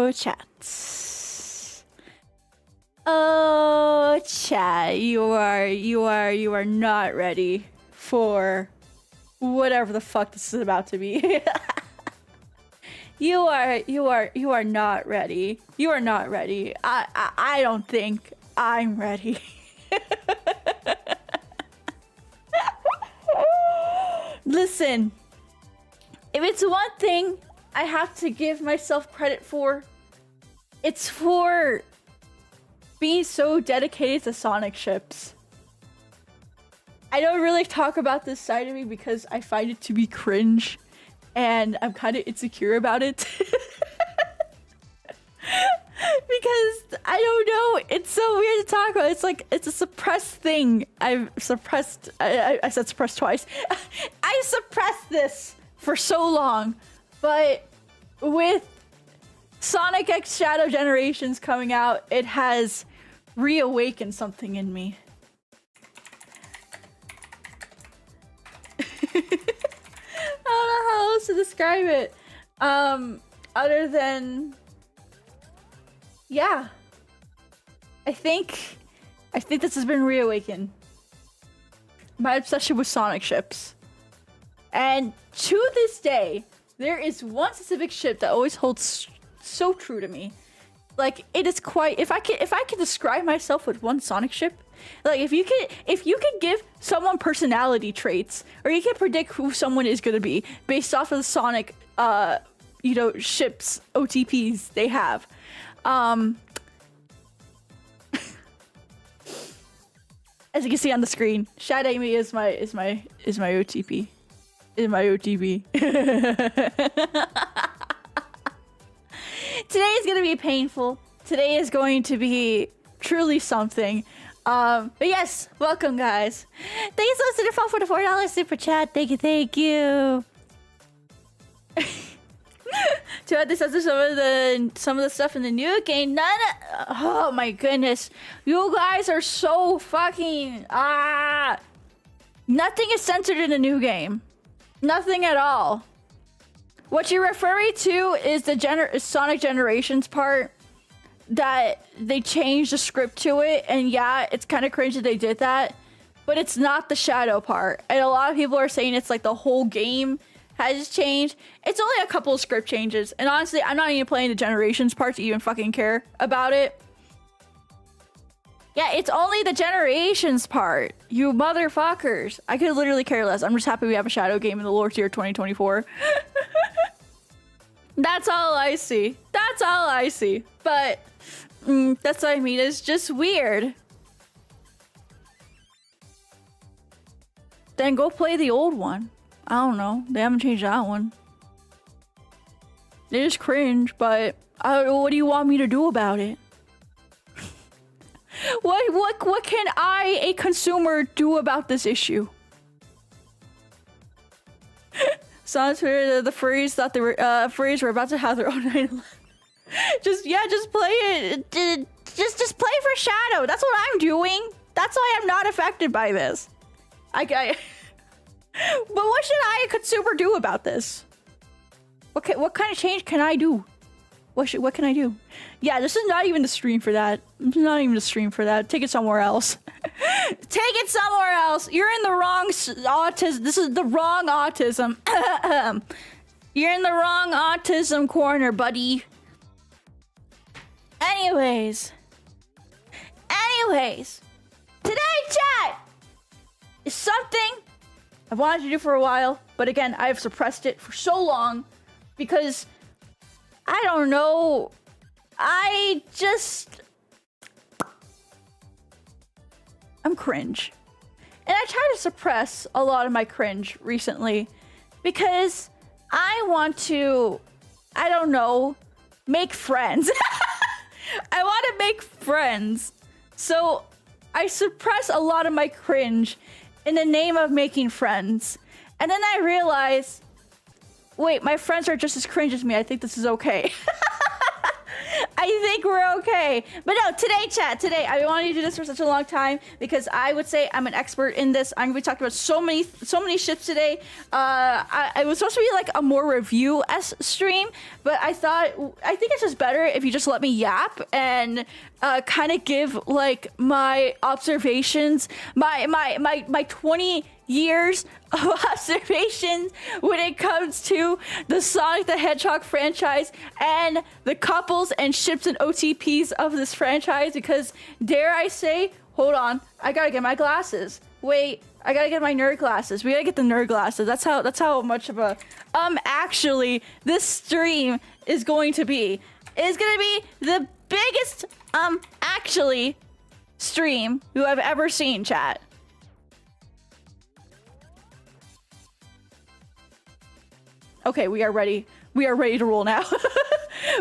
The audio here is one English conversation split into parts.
Oh, chat. Oh, chat. You are not ready for whatever the fuck this is about to be. You are not ready. You are not ready. I don't think I'm ready. Listen, if it's one thing I have to give myself credit for, it's for being so dedicated to Sonic ships. I don't really talk about this side of me because I find it to be cringe and I'm kind of insecure about it. Because I don't know, it's so weird to talk about. It's like, it's a suppressed thing. I've suppressed, I said suppressed twice. I suppressed this for so long, but with Sonic X Shadow Generations coming out, it has reawakened something in me. I don't know how else to describe it. Other than, yeah, I think this has been reawakened. My obsession with Sonic ships. And to this day, there is one specific ship that always holds so true to me. Like, it is quite, if I could describe myself with one Sonic ship, like if you could give someone personality traits, or you can predict who someone is gonna be based off of the Sonic you know, ships OTPs they have. As you can see on the screen, 𝗕𝗿𝗆 is my OTP. Is my OTP. Today is gonna be painful. Today is going to be truly something. But yes, welcome guys. Thank you so much to the phone for the $4 super chat. Thank you. To add this as some of the stuff in the new game. Oh my goodness, you guys are so fucking nothing is censored in the new game. Nothing at all. What you're referring to is the Sonic Generations part that they changed the script to it, and yeah, it's kind of cringe that they did that, but it's not the shadow part. And a lot of people are saying it's like the whole game has changed. It's only a couple of script changes, and honestly, I'm not even playing the Generations part to even fucking care about it. Yeah, it's only the Generations part, you motherfuckers. I could literally care less. I'm just happy we have a shadow game in the lore tier 2024. That's all I see. That's all I see. But that's what I mean. It's just weird. Then go play the old one. I don't know. They haven't changed that one. It is cringe, but what do you want me to do about it? What can I, a consumer, do about this issue? So on Twitter, the furries thought they were furries were about to have their own 9/11. Just play it. Just play for Shadow. That's what I'm doing. That's why I'm not affected by this. But what should I, a consumer, do about this? What kind of change can I do? What can I do? Yeah, this is not even the stream for that. This is not even the stream for that. Take it somewhere else. Take it somewhere else. You're in the wrong autism. This is the wrong autism. You're in the wrong autism corner, buddy. Anyways, today, chat, is something I've wanted to do for a while, but again, I've suppressed it for so long because I don't know. I'm cringe. And I try to suppress a lot of my cringe recently because I want to, I don't know, make friends. I want to make friends. So I suppress a lot of my cringe in the name of making friends. And then I realize, wait, my friends are just as cringe as me. I think this is okay. think we're okay. But no, today, I wanted to do this for such a long time because I would say I'm an expert in this. I'm going to be talking about so many ships today. It was supposed to be like a more review-esque stream, but I think it's just better if you just let me yap and kind of give like my observations, my 20 years of observations when it comes to the Sonic the Hedgehog franchise and the couples and ships and OTPs of this franchise, because dare I say, hold on, I gotta get my glasses. Wait, I gotta get my nerd glasses. We gotta get the nerd glasses. That's how much of a actually this stream is going to be. It's gonna be the biggest actually stream you have ever seen, chat. Okay, we are ready. We are ready to roll now.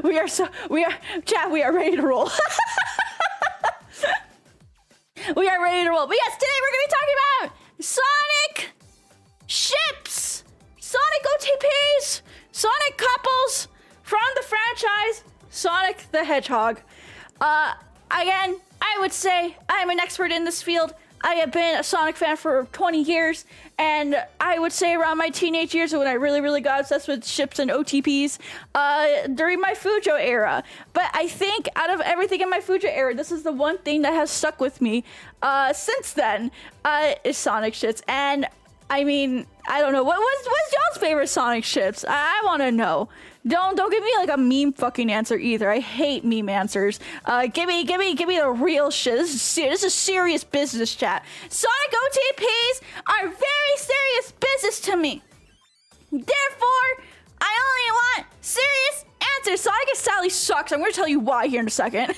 we are ready to roll. We are ready to roll. But yes, today we're going to be talking about Sonic ships, Sonic OTPs, Sonic couples from the franchise Sonic the Hedgehog. Again, I would say I'm an expert in this field. I have been a Sonic fan for 20 years, and I would say around my teenage years when I really got obsessed with ships and OTPs during my Fujo era. But I think out of everything in my Fujo era, this is the one thing that has stuck with me since then is Sonic ships. And I mean, I don't know, what's y'all's favorite Sonic ships? I want to know. Don't give me like a meme fucking answer either. I hate meme answers. Give me the real shit. This is serious business, chat. Sonic OTPs are very serious business to me. Therefore, I only want serious answers. Sonic and Sally sucks. I'm gonna tell you why here in a second.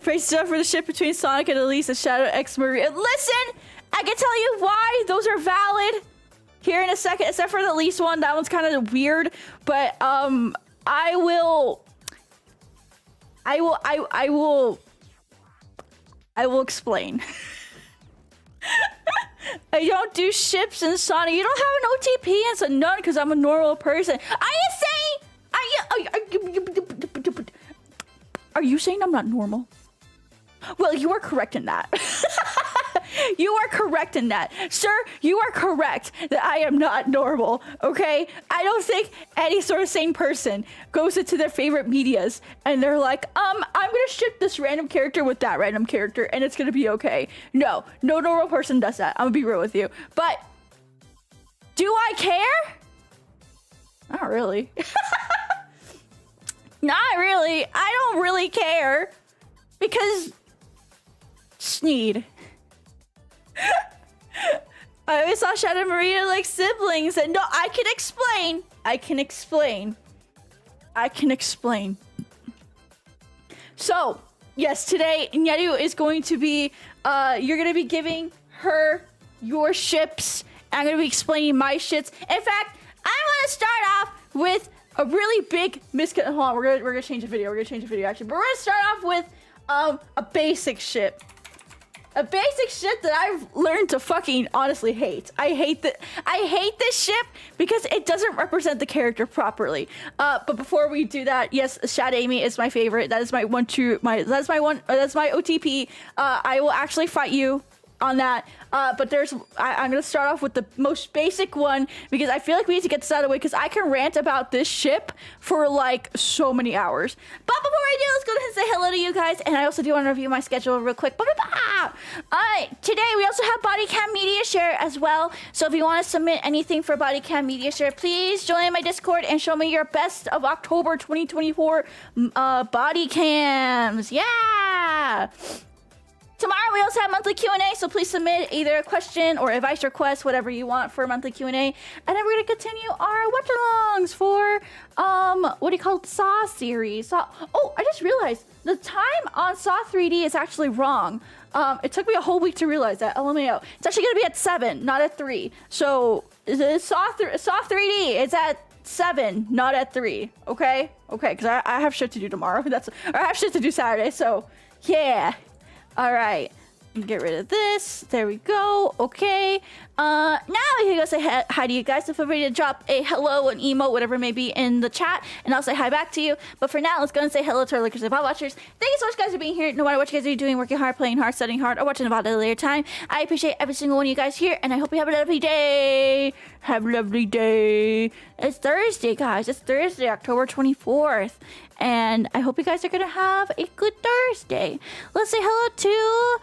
Praise up for the ship between Sonic and Elise and Shadow X Maria. Listen, I can tell you why those are valid here in a second, except for the least one. That one's kind of weird, but I will explain. I don't do ships in Sonic. You don't have an OTP and it's a none because I'm a normal person. Are you saying I'm not normal? Well, you are correct in that. You are correct in that. Sir, you are correct that I am not normal, okay? I don't think any sort of sane person goes into their favorite medias and they're like, I'm gonna ship this random character with that random character and it's gonna be okay. No normal person does that. I'm gonna be real with you. But do I care? Not really. Not really. I don't really care because Sneed. I always saw Shadow and Marina like siblings, and no, I can explain. So, yes, today Nyaru is going to be, you're going to be giving her your ships. I'm going to be explaining my shits. In fact, I want to start off with a really big hold on, we're gonna change the video. Actually, but we're gonna start off with a basic ship. A basic ship that I've learned to fucking honestly hate. I hate this ship because it doesn't represent the character properly. But before we do that, yes, SonAmy is my favorite. That is my that's my OTP. I will actually fight you on that. But I'm gonna start off with the most basic one because I feel like we need to get this out of the way because I can rant about this ship for like so many hours. But before I do, let's go ahead and say hello to you guys. And I also do want to review my schedule real quick. Alright, today we also have Body Cam Media Share as well. So if you want to submit anything for Body Cam Media Share, please join my Discord and show me your best of October 2024 body cams. Yeah! Tomorrow we also have monthly Q&A, so please submit either a question or advice request, whatever you want for a monthly Q&A. And then we're going to continue our watch-alongs for, Saw series. Oh, I just realized the time on Saw 3D is actually wrong. It took me a whole week to realize that, LMAO. It's actually going to be at 7, not at 3. So, Saw 3D is at 7, not at 3. Okay? Okay, because I have shit to do tomorrow. I have shit to do Saturday, so, yeah. All right. Get rid of this. There we go. Okay. Now we can go say hi to you guys. So feel free to drop a hello, an emote, whatever it may be in the chat, and I'll say hi back to you. But for now, let's go and say hello to our lickers and VOD watchers. Thank you so much, guys, for being here. No matter what you guys are doing, working hard, playing hard, studying hard, or watching the VOD at a later time, I appreciate every single one of you guys here, and I hope you have a lovely day. Have a lovely day. It's Thursday, guys. It's Thursday, October 24th. And I hope you guys are gonna have a good Thursday. Let's say hello to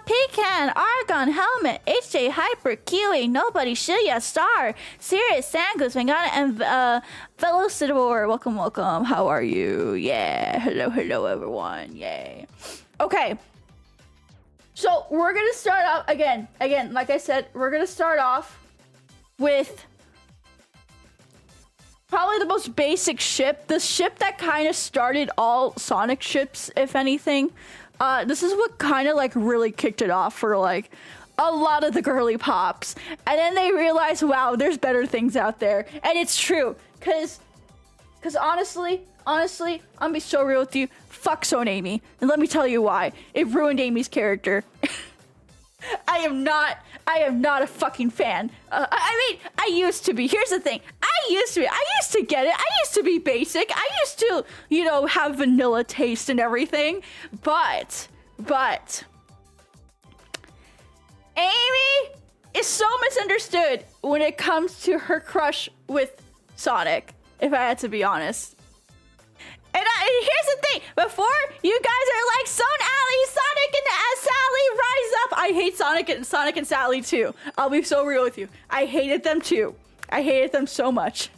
Pecan, Argon, Helmet, HJ, Hyper, Kiwi, Nobody, Shilia, Star, Sirius, Sangus, Vangana, and 𝗕𝗿𝗆𝗶𝗴. Welcome, welcome. How are you? Yeah. Hello, hello, everyone. Yay. Okay. So we're gonna start off again, like I said, we're gonna start off with probably the most basic ship, the ship that kind of started all Sonic ships, if anything. This is what kind of like really kicked it off for like a lot of the girly pops. And then they realized, wow, there's better things out there. And it's true, cause honestly, I'm gonna be so real with you. Fuck SonAmy, and let me tell you why. It ruined Amy's character. I am not a fucking fan. I mean, I used to be. Here's the thing. I used to get it. I used to be basic. I used to, you know, have vanilla taste and everything. But Amy is so misunderstood when it comes to her crush with Sonic, if I had to be honest. And here's the thing, before you guys are like, SonAly, Sonic and Sally, rise up. I hate Sonic and Sally too. I'll be so real with you. I hated them too. I hated them so much.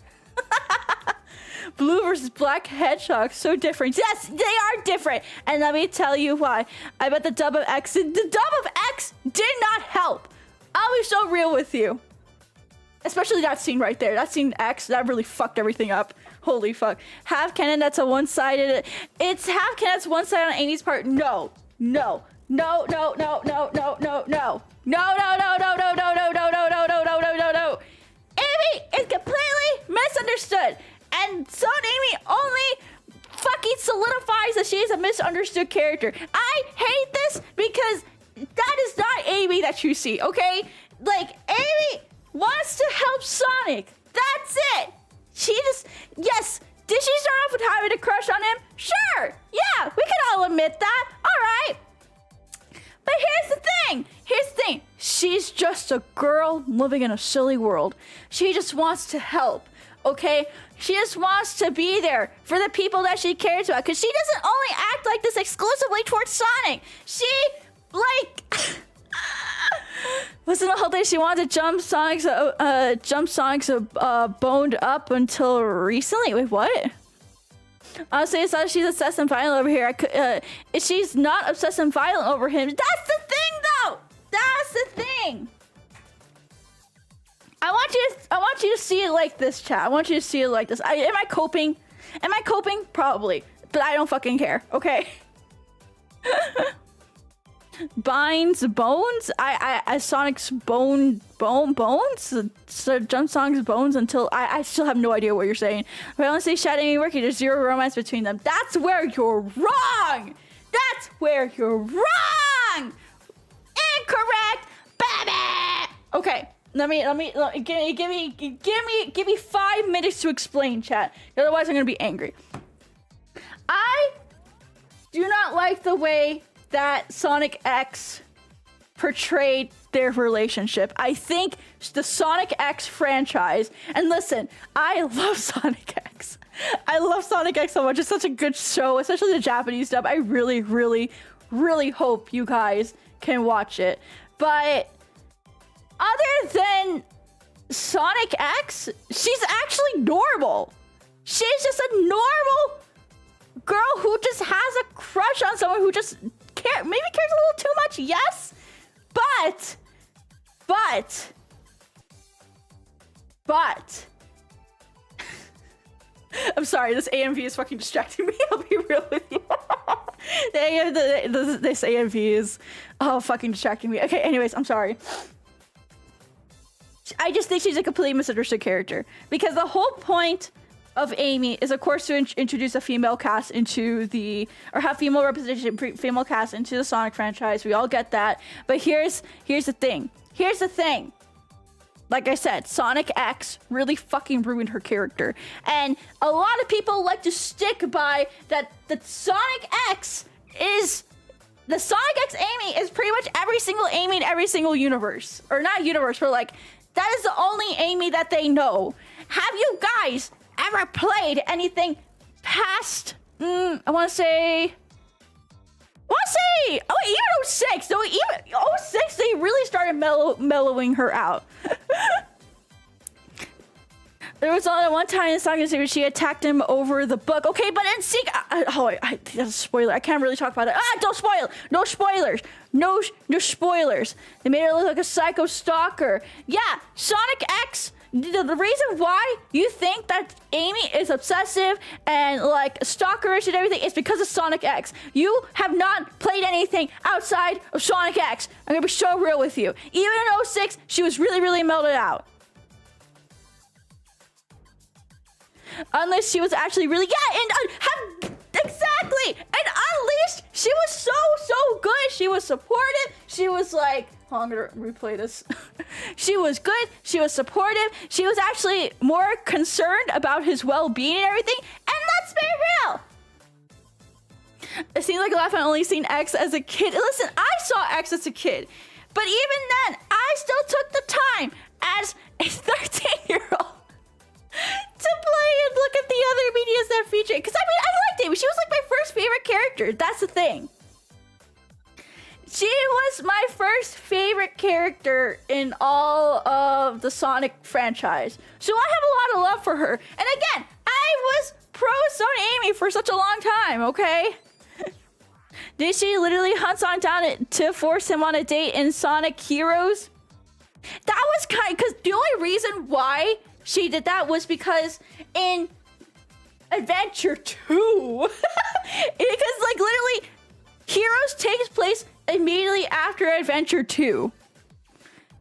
Blue versus black hedgehog, so different. Yes, they are different. And let me tell you why. I bet the dub of X did not help. I'll be so real with you. Especially that scene right there. That scene X, that really fucked everything up. Holy fuck. Half cannon, that's a one-sided. It's half cannon, that's one-sided on Amy's part. No. No. No, no, no, no, no, no, no. No, no, no, no, no, no, no, no, no, no, no, no, no, no, no. Amy is completely misunderstood. And SonAmy only fucking solidifies that she is a misunderstood character. I hate this because that is not Amy that you see, okay? Like, Amy wants to help Sonic. That's it. She just, yes, did she start off with having a crush on him? Sure, yeah, we can all admit that, all right. But here's the thing, she's just a girl living in a silly world. She just wants to help, okay? She just wants to be there for the people that she cares about, because she doesn't only act like this exclusively towards Sonic. She, like... Listen, the whole day she wanted to jump Sonic's boned up until recently. Wait, what? Honestly, I thought she's obsessed and violent over here. She's not obsessed and violent over him. That's the thing, though. That's the thing. I want you to see it like this, chat. I want you to see it like this. Am I coping? Am I coping? Probably, but I don't fucking care. Okay. Binds bones. I Sonic's bones. So jump Sonic's bones until I still have no idea what you're saying. But honestly, SonAmy working. There's zero romance between them. That's where you're wrong. That's where you're wrong. Incorrect, baby. Okay, let me give me 5 minutes to explain, chat. Otherwise, I'm gonna be angry. I do not like the way that Sonic X portrayed their relationship. I think the Sonic X franchise, and listen, I love Sonic X. I love Sonic X so much. It's such a good show, especially the Japanese dub. I really, really, really hope you guys can watch it. But other than Sonic X, she's actually normal. She's just a normal girl who just has a crush on someone who just maybe cares a little too much, yes, but I'm sorry, this AMV is fucking distracting me. I'll be real with you. This AMV is fucking distracting me. Okay, anyways, I'm sorry. I just think she's a completely misunderstood character because the whole point of Amy is, of course, to introduce a female cast into the, or have female representation, female cast into the Sonic franchise. We all get that. But here's the thing. Here's the thing. Like I said, Sonic X really fucking ruined her character. And a lot of people like to stick by that the Sonic X is... The Sonic X Amy is pretty much every single Amy in every single universe. Or not universe, but like, that is the only Amy that they know. Have you guys ever played anything past, I want to say, oh, even 06. No, even 06, they really started mellowing her out. There was only one time in Sonic where she attacked him over the book. Okay, but in Seek... that's a spoiler. I can't really talk about it. Don't spoil! No spoilers! No spoilers. They made her look like a psycho stalker. Yeah, Sonic X... The reason why you think that Amy is obsessive and like stalkerish and everything is because of Sonic X. You have not played anything outside of Sonic X. I'm gonna be so real with you. Even in 06, she was really, really melted out. Unless she was actually really, exactly. And Unleashed, she was so good. She was supportive. She was like, oh, I'm gonna replay this. She was good. She was supportive. She was actually more concerned about his well-being and everything. And let's be real. It seems like a lot of only seen X as a kid. Listen, I saw X as a kid, but even then, I still took the time as a 13-year-old. To play and look at the other medias that feature it. Because I mean, I liked Amy. She was like my first favorite character. That's the thing. She was my first favorite character in all of the Sonic franchise. So I have a lot of love for her. And again, I was pro SonAmy for such a long time, okay? Did she literally hunt Sonic down to force him on a date in Sonic Heroes? That was because the only reason why she did that was because in Adventure 2, because like literally Heroes takes place immediately after Adventure 2.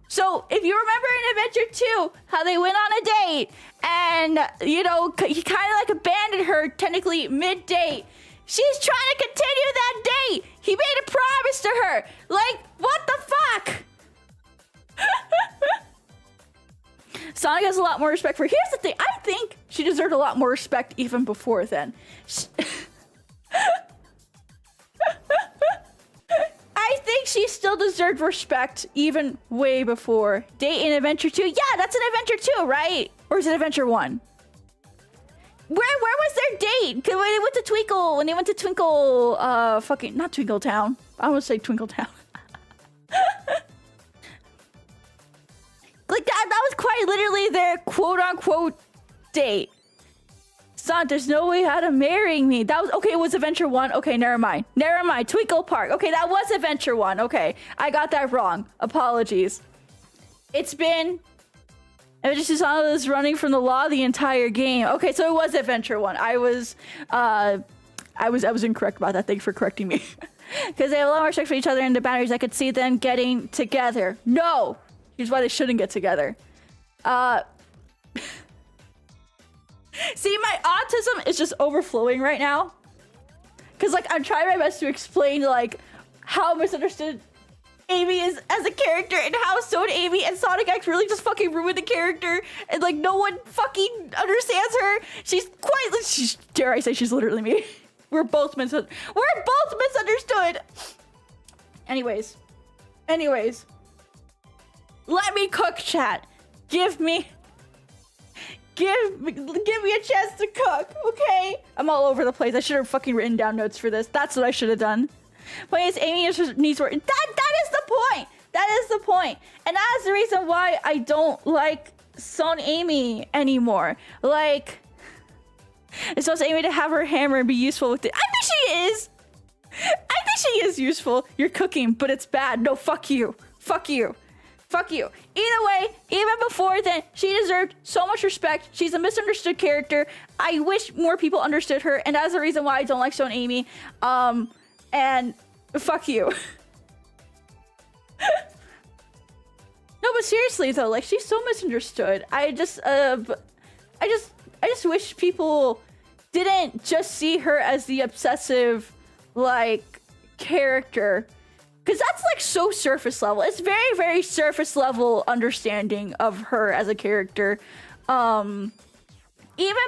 So if you remember in Adventure 2, how they went on a date and, you know, he kind of like abandoned her technically mid-date. She's trying to continue that date. He made a promise to her. Like, what the fuck? Sonic has a lot more respect for her. Here's the thing. I think she deserved a lot more respect even before then. I think she still deserved respect even way before. Date in Adventure 2? Yeah, that's in Adventure 2, right? Or is it Adventure 1? Where was their date? When they went to Twinkle, not Twinkle Town. I want to say Twinkle Town. Like that was quite literally their quote-unquote date. Son, there's no way how to marry me. That was, okay, it was Adventure 1. Okay, never mind. Twinkle Park. Okay, that was Adventure 1. Okay, I got that wrong. Apologies. It's been... Adventure Susanna was running from the law the entire game. Okay, so it was Adventure 1. I was incorrect about that. Thanks for correcting me. Because they have a lot more respect for each other and the boundaries. I could see them getting together. No! Here's why they shouldn't get together. See, my autism is just overflowing right now. Because, like, I'm trying my best to explain, like, how misunderstood Amy is as a character and how SonAmy and Sonic X really just fucking ruined the character. And, like, no one fucking understands her. Dare I say, she's literally me. We're both misunderstood. Anyways. Let me cook, chat. Give me a chance to cook, okay? I'm all over the place. I should have fucking written down notes for this. That's what I should have done. Point is, Amy needs work. That is the point. That is the point. And that is the reason why I don't like SonAmy anymore. Like, it's supposed to Amy to have her hammer and be useful with it. I think she is. I think she is useful. You're cooking, but it's bad. No, fuck you. Fuck you. Fuck you. Either way, even before then, she deserved so much respect. She's a misunderstood character. I wish more people understood her, and that's the reason why I don't like SonAmy. And fuck you. No, but seriously though, like, she's so misunderstood. I just wish people didn't just see her as the obsessive, like, character. Because that's, like, so surface level. It's very, very surface level understanding of her as a character. Even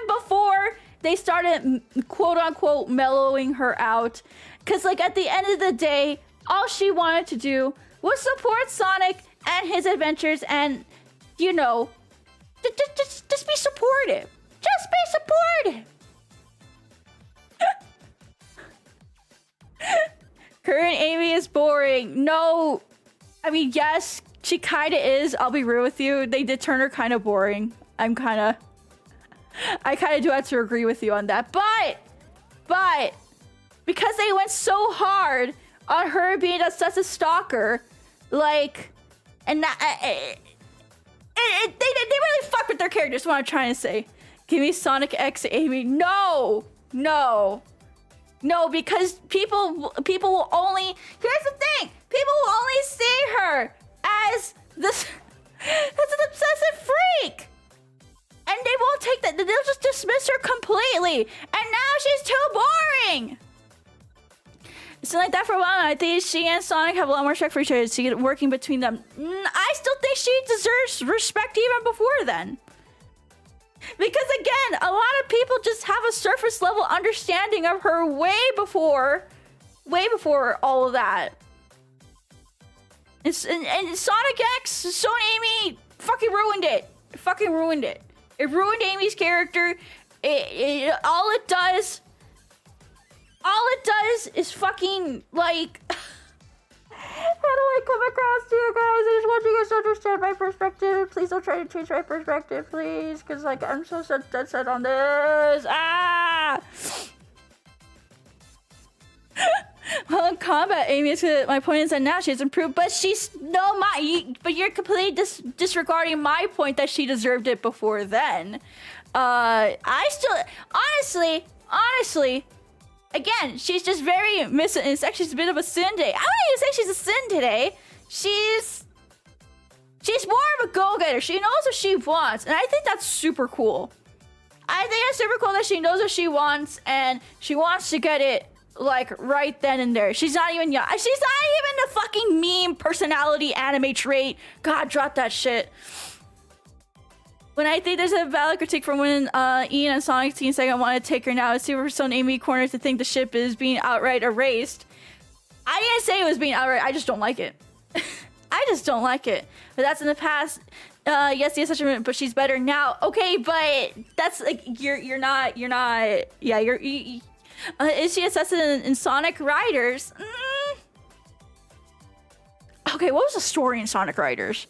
before they started, quote-unquote, mellowing her out. Because, like, at the end of the day, all she wanted to do was support Sonic and his adventures and, you know, just be supportive. Just be supportive. Current Amy is boring. No, I mean, yes, she kind of is. I'll be real with you. They did turn her kind of boring. I kind of do have to agree with you on that. But because they went so hard on her being a such a stalker, like, and that, they really fuck with their characters. What I'm trying to say. Give me Sonic X Amy. No, because people will only. Here's the thing. People will only see her as this as an obsessive freak, and they won't take that. They'll just dismiss her completely. And now she's too boring. It's like that for a while. I think she and Sonic have a lot more respect for each other. See, working between them. I still think she deserves respect even before then. Because again, a lot of people just have a surface level understanding of her way before all of that. And Sonic X, SonAmy fucking ruined it. It ruined Amy's character. All it does is fucking, like, how do I come across to you guys? I just want you guys to understand my perspective. Please don't try to change my perspective, please. Because, like, I'm so dead set on this. Well, in combat, Amy is good. My point is that now she's improved, but she's but you're completely disregarding my point that she deserved it before then. I still, honestly, again, she's just very missing. It's actually a bit of a sin day. I wouldn't even say she's a sin today. She's more of a go-getter. She knows what she wants, and I think that's super cool. I think it's super cool that she knows what she wants, and she wants to get it, like, right then and there. She's not even young. She's not even a fucking meme personality anime trait. God, drop that shit. When I think there's a valid critique from when Ian and Sonic Teen Second want to take her now, it's super SonAmy corner to think the ship is being outright erased. I didn't say it was being outright. I just don't like it. I just don't like it. But that's in the past. Yes, he has such a, but she's better now. Okay, but that's like you're not. Yeah, is she assessed in Sonic Riders? Okay, what was the story in Sonic Riders?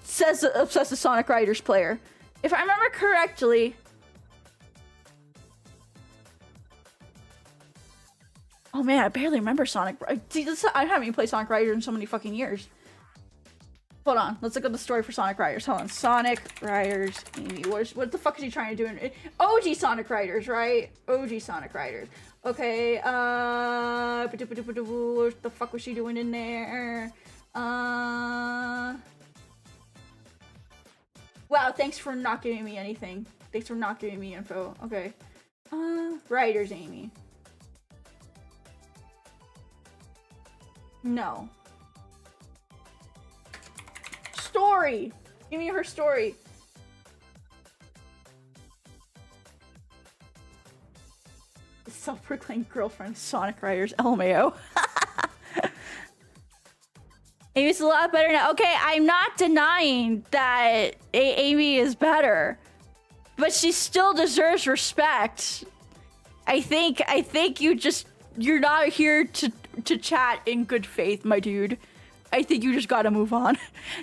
Says the obsessive Sonic Riders player. If I remember correctly. Oh man, I barely remember Sonic. I haven't even played Sonic Riders in so many fucking years. Hold on, let's look at the story for Sonic Riders. Hold on, Sonic Riders Amy. What the fuck is he trying to do? OG Sonic Riders, right? OG Sonic Riders. Okay, what the fuck was she doing in there? Wow, thanks for not giving me anything. Thanks for not giving me info. Okay. Riders Amy. No. Story! Give me her story. Self-proclaimed girlfriend Sonic Riders LMAO. Amy's a lot better now. Okay, I'm not denying that Amy is better, but she still deserves respect. I think you're not here to chat in good faith, my dude. I think you just gotta move on.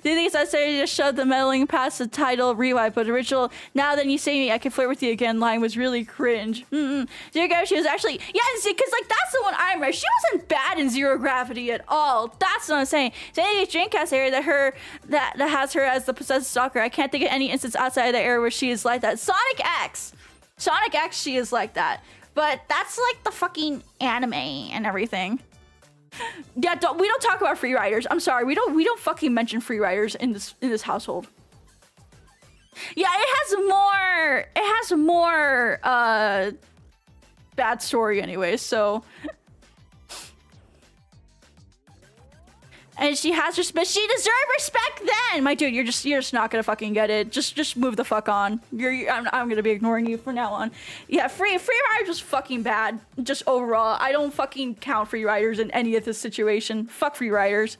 Do you think it's necessary to just shove the meddling past the title rewind, but original now that you say me, I can flirt with you again line was really cringe. Dear God, she was actually, yeah, see, because like that's the one I remember. She wasn't bad in Zero Gravity at all. That's what I'm saying. So any Dreamcast area that has her as the possessive stalker. I can't think of any instance outside of the era where she is like that. Sonic X, she is like that. But that's like the fucking anime and everything. Yeah, we don't talk about free riders. I'm sorry, we don't fucking mention free riders in this household. Yeah, it has more bad story anyway, so. And she has respect. She deserved respect then, my dude. You're just not gonna fucking get it. Just move the fuck on. I'm gonna be ignoring you from now on. Yeah, free riders was fucking bad. Just overall, I don't fucking count free riders in any of this situation. Fuck free riders.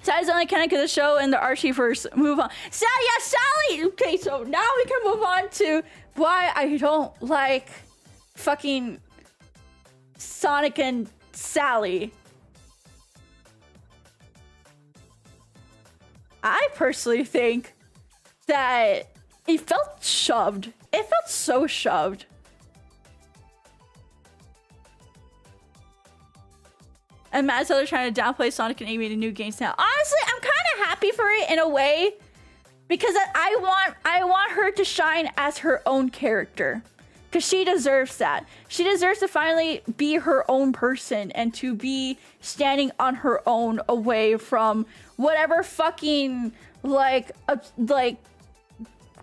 Sally's only mechanic of the show and the 𝗟̱ście first. Move on. Sally. Okay, so now we can move on to why I don't like fucking Sonic and Sally. I personally think that it felt shoved. It felt so shoved. And Matt's other trying to downplay Sonic and Amy in new games now. Honestly, I'm kind of happy for it in a way because I want her to shine as her own character. Because she deserves that. She deserves to finally be her own person and to be standing on her own away from whatever fucking like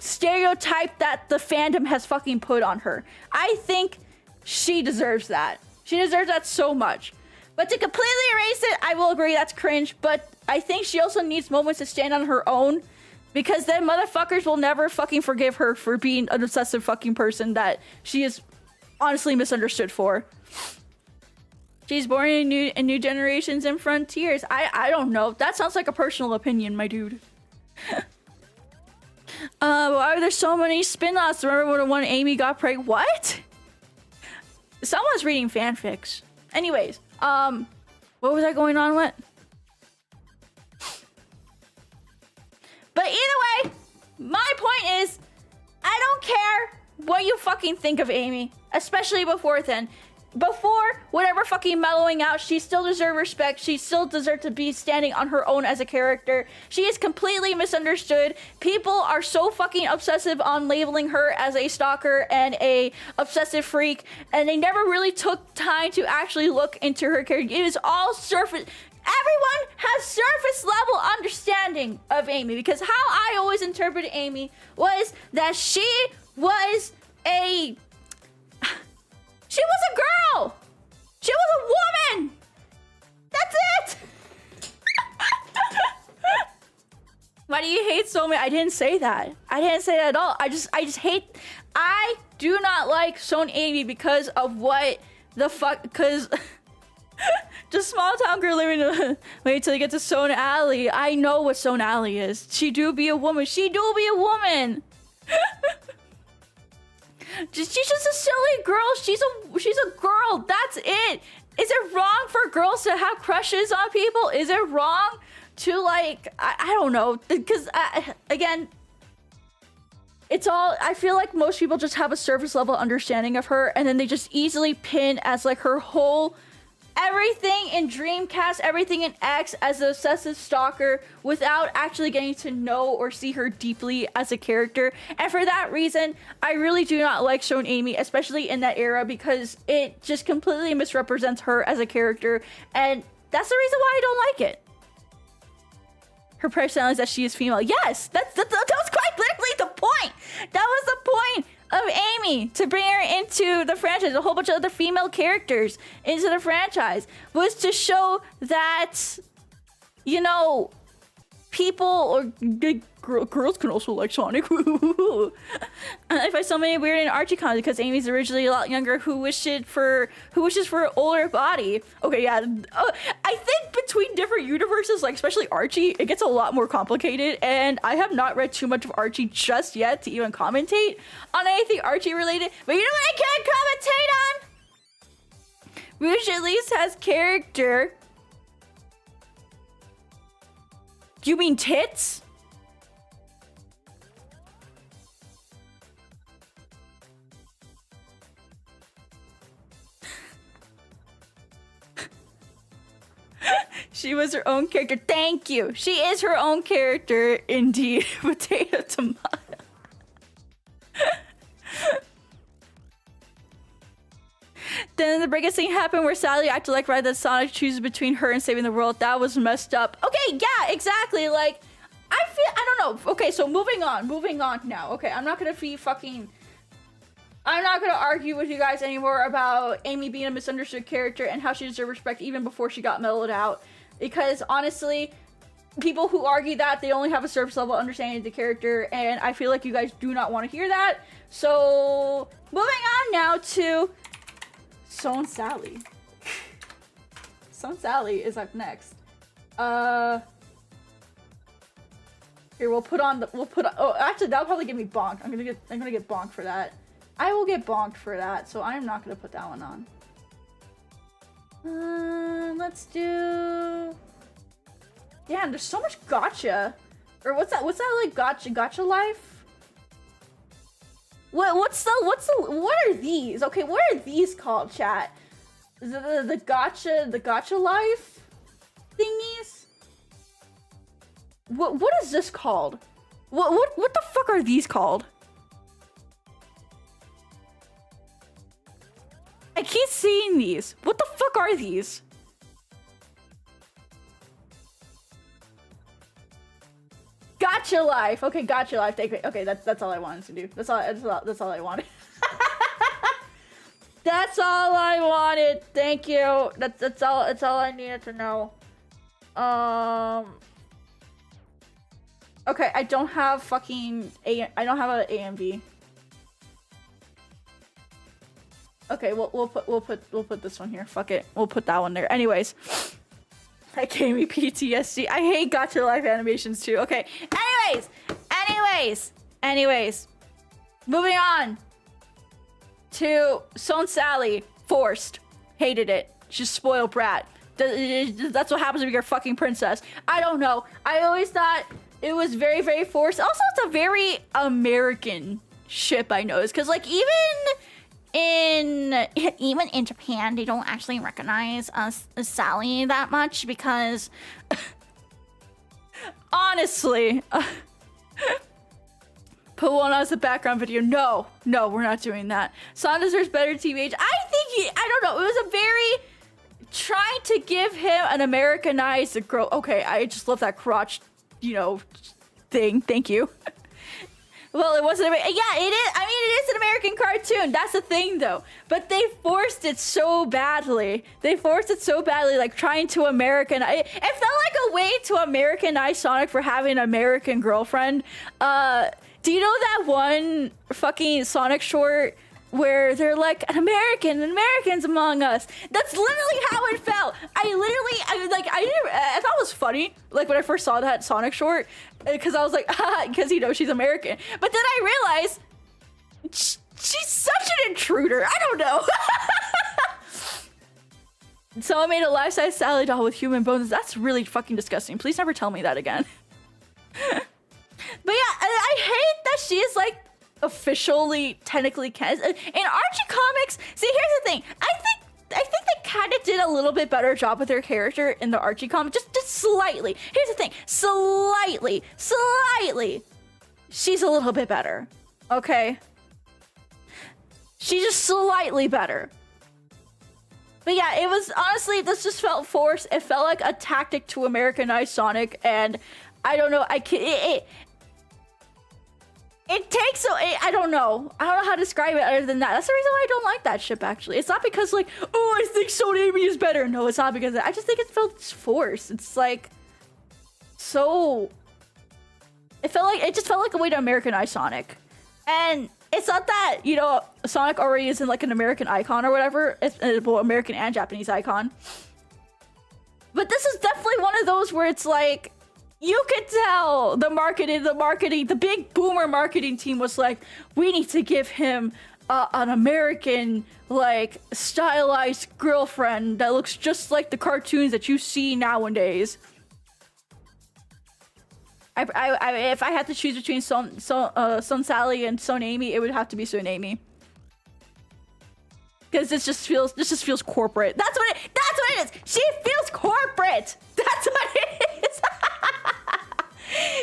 stereotype that the fandom has fucking put on her. I think she deserves that. She deserves that so much. But to completely erase it, I will agree that's cringe. But I think she also needs moments to stand on her own. Because then motherfuckers will never fucking forgive her for being an obsessive fucking person that she is honestly misunderstood for. She's born in new generations and frontiers. I don't know. That sounds like a personal opinion, my dude. Why are there so many spin-offs? Remember when Amy got pregnant? What? Someone's reading fanfics. Anyways, what was I going on with? But either way, my point is, I don't care what you fucking think of Amy, especially before then. Before whatever fucking mellowing out, she still deserves respect. She still deserves to be standing on her own as a character. She is completely misunderstood. People are so fucking obsessive on labeling her as a stalker and a obsessive freak, and they never really took time to actually look into her character. It is all surface. Everyone has surface level understanding of Amy, because how I always interpreted Amy was that she was a girl. She was a woman. That's it. Why do you hate SonAmy? I didn't say that. I didn't say that at all. I just hate. I do not like SonAmy because of what the fuck. Because. Just small town girl living in wait till you get to SonAly. I know what SonAly is. She do be a woman. She do be a woman. She's just a silly girl. She's a girl. That's it. Is it wrong for girls to have crushes on people? Is it wrong to like I don't know, because again, it's all, I feel like most people just have a surface level understanding of her, and then they just easily pin as like her whole everything in Dreamcast, everything in X as an obsessive stalker without actually getting to know or see her deeply as a character. And for that reason, I really do not like SonAmy, especially in that era, because it just completely misrepresents her as a character. And that's the reason why I don't like it. Her personality is that she is female. Yes, that was quite literally the point. That was the point of Amy, to bring her into the franchise, a whole bunch of other female characters into the franchise, was to show that, you know, people or girls can also like Sonic. I find so many weird and 𝗟̱ście comments because Amy's originally a lot younger, who wishes for an older body. Okay, yeah. I think between different universes, like especially 𝗟̱ście, it gets a lot more complicated, and I have not read too much of 𝗟̱ście just yet to even commentate on anything 𝗟̱ście related. But you know what I can commentate on? Rouge at least has character. You mean tits? She was her own character. Thank you. She is her own character, indeed. Potato tomato. Then the biggest thing happened where Sally acted like right that Sonic chooses between her and saving the world. That was messed up. Okay, yeah, exactly. Like, I feel I don't know. Okay, so moving on now. Okay, I'm not gonna argue with you guys anymore about Amy being a misunderstood character and how she deserved respect even before she got mellowed out. Because honestly, people who argue that, they only have a surface level understanding of the character, and I feel like you guys do not want to hear that. So, moving on now to SonSally. SonSally is up next. Here, oh, actually, that'll probably get me bonked. I'm gonna get bonked for that. I will get bonked for that, so I'm not gonna put that one on. Let's do... Damn, there's so much gotcha. Or what's that like gotcha life? What are these? Okay, what are these called, chat? The gotcha life thingies? What is this called? What the fuck are these called? I keep seeing these. What the fuck are these? Gotcha life. Okay, gotcha life. Okay, that's all I wanted to do. That's all I wanted. That's all I wanted. Thank you. That's all I needed to know. Okay, I don't have fucking I don't have an AMV. Okay, we'll put this one here. Fuck it. We'll put that one there. Anyways. That gave me PTSD. I hate gotcha life animations too. Okay. Anyways. Moving on to SonSally. Forced. Hated it. She's a spoiled brat. That's what happens when you're a fucking princess. I don't know. I always thought it was very, very forced. Also, it's a very American ship, I noticed. Because, like, even in Japan, they don't actually recognize us as Sally that much because honestly, put one as a background video. No, we're not doing that. Son deserves better TBH. I don't know. It was a very trying to give him an Americanized girl. Okay, I just love that crotch, thing. Thank you. Well, it wasn't. Yeah, it is. I mean, it is an American cartoon. That's the thing, though. But they forced it so badly. Like trying to Americanize. It felt like a way to Americanize Sonic for having an American girlfriend. Do you know that one fucking Sonic short where they're like Americans among us? That's literally how it felt. I thought it was funny, like when I first saw that Sonic short, because I was like, because she's American. But then I realized she's such an intruder. I don't know. Someone made a life-size Sally doll with human bones. That's really fucking disgusting. Please never tell me that again. But yeah, I hate that she is like officially, technically canon. In Archie comics, see, here's the thing. I think they kind of did a little bit better job with their character in the Archie comic, just slightly. Here's the thing, slightly. She's a little bit better, okay? She's just slightly better. But yeah, it was honestly, this just felt forced. It felt like a tactic to Americanize Sonic, and I don't know. I don't know how to describe it other than that. That's the reason why I don't like that ship, actually. It's not because, like, oh, I think SonAmy is better. No, it's not because of that. I just think it felt forced. It's like, so... It just felt like a way to Americanize Sonic. And it's not that, Sonic already isn't, like, an American icon or whatever. It's well, American and Japanese icon. But this is definitely one of those where it's like... You could tell the marketing, the big boomer marketing team was like, we need to give him an American, like, stylized girlfriend that looks just like the cartoons that you see nowadays. If I had to choose between SonSally and SonAmy, it would have to be SonAmy. Because this just feels corporate. That's what it is. She feels corporate. That's what it is.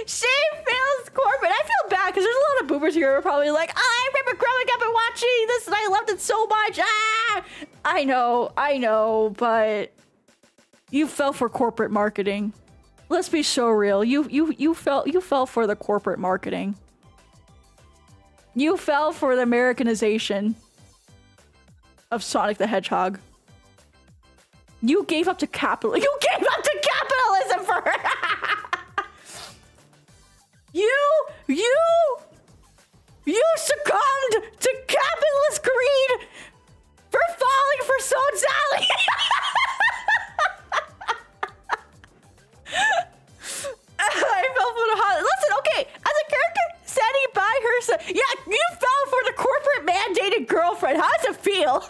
She feels corporate. I feel bad because there's a lot of boomers here who are probably like, I remember growing up and watching this and I loved it so much. I know, but you fell for corporate marketing. let's be so real. You fell for the corporate marketing. You fell for the Americanization of Sonic the Hedgehog. You gave up to capitalism. You gave up to capitalism for You succumbed to capitalist greed for falling for SonSally. I fell for the hot. Listen, okay, as a character standing by herself, yeah, you fell for the corporate mandated girlfriend. How does it feel?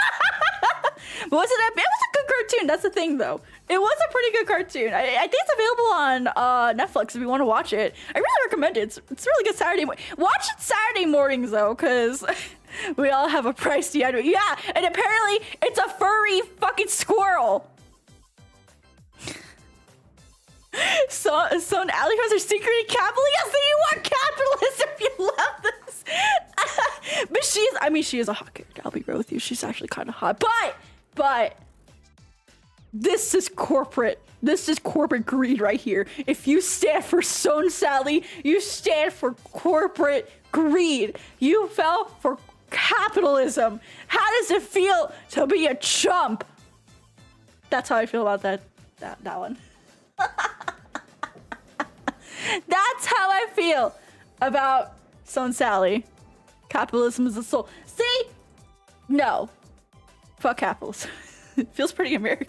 It was a good cartoon. That's the thing, though. It was a pretty good cartoon. I think it's available on Netflix if you want to watch it. I really recommend it. It's really good Saturday morning. Watch it Saturday mornings, though, because we all have a price to end. Yeah, and apparently it's a furry fucking squirrel. SonAmy has her secret capital. Yes, then you want capitalism if you love this. But she is a hot character. I'll be real with you. She's actually kind of hot. But this is corporate. This is corporate greed right here. If you stand for SonSally, you stand for corporate greed. You fell for capitalism. How does it feel to be a chump? That's how I feel about that one. That's how I feel about SonSally. Capitalism is the soul. See? No. Fuck capitalism. It feels pretty American.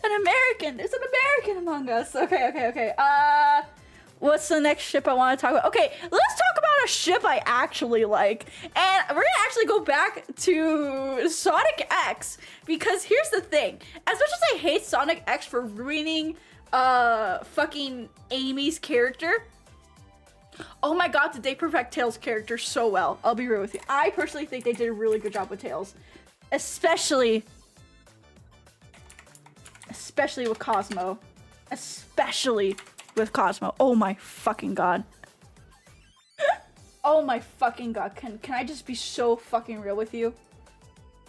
An American. There's an American among us. Okay. What's the next ship I want to talk about? Okay, let's talk about a ship I actually like. And we're gonna actually go back to Sonic X, because here's the thing. As much as I hate Sonic X for ruining fucking Amy's character, oh my god, did they perfect Tails' character so well. I'll be real with you. I personally think they did a really good job with Tails. Especially with Cosmo. Especially with Cosmo. Oh my fucking god. Oh my fucking god. Can I just be so fucking real with you?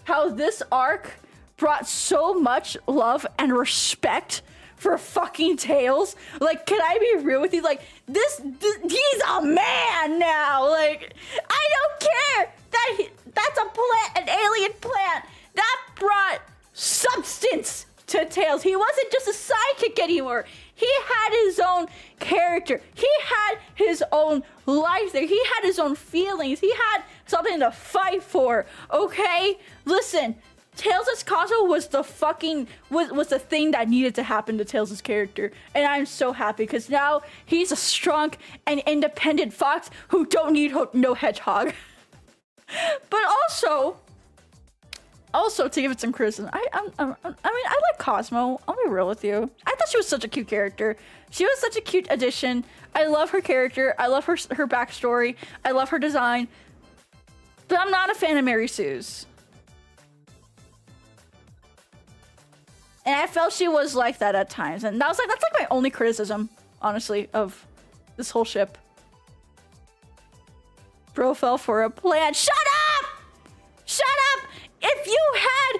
How this arc brought so much love and respect for fucking Tails. Like, can I be real with you? Like, this he's a man now. Like, I don't care that that's a plant, an alien plant that brought substance to Tails. He wasn't just a sidekick anymore. He had his own character. He had his own life there. He had his own feelings. He had something to fight for. Okay? Listen, Tails' Cosmo was the fucking was the thing that needed to happen to Tails' character. And I'm so happy because now he's a strong and independent fox who don't need no hedgehog. But also to give it some criticism, I mean, I like Cosmo. I'll be real with you. I thought she was such a cute character. She was such a cute addition. I love her character. I love her backstory. I love her design. But I'm not a fan of Mary Sue's. And I felt she was like that at times. And that's like my only criticism, honestly, of this whole ship. Bro fell for a plant. Shut up! Shut up! If you had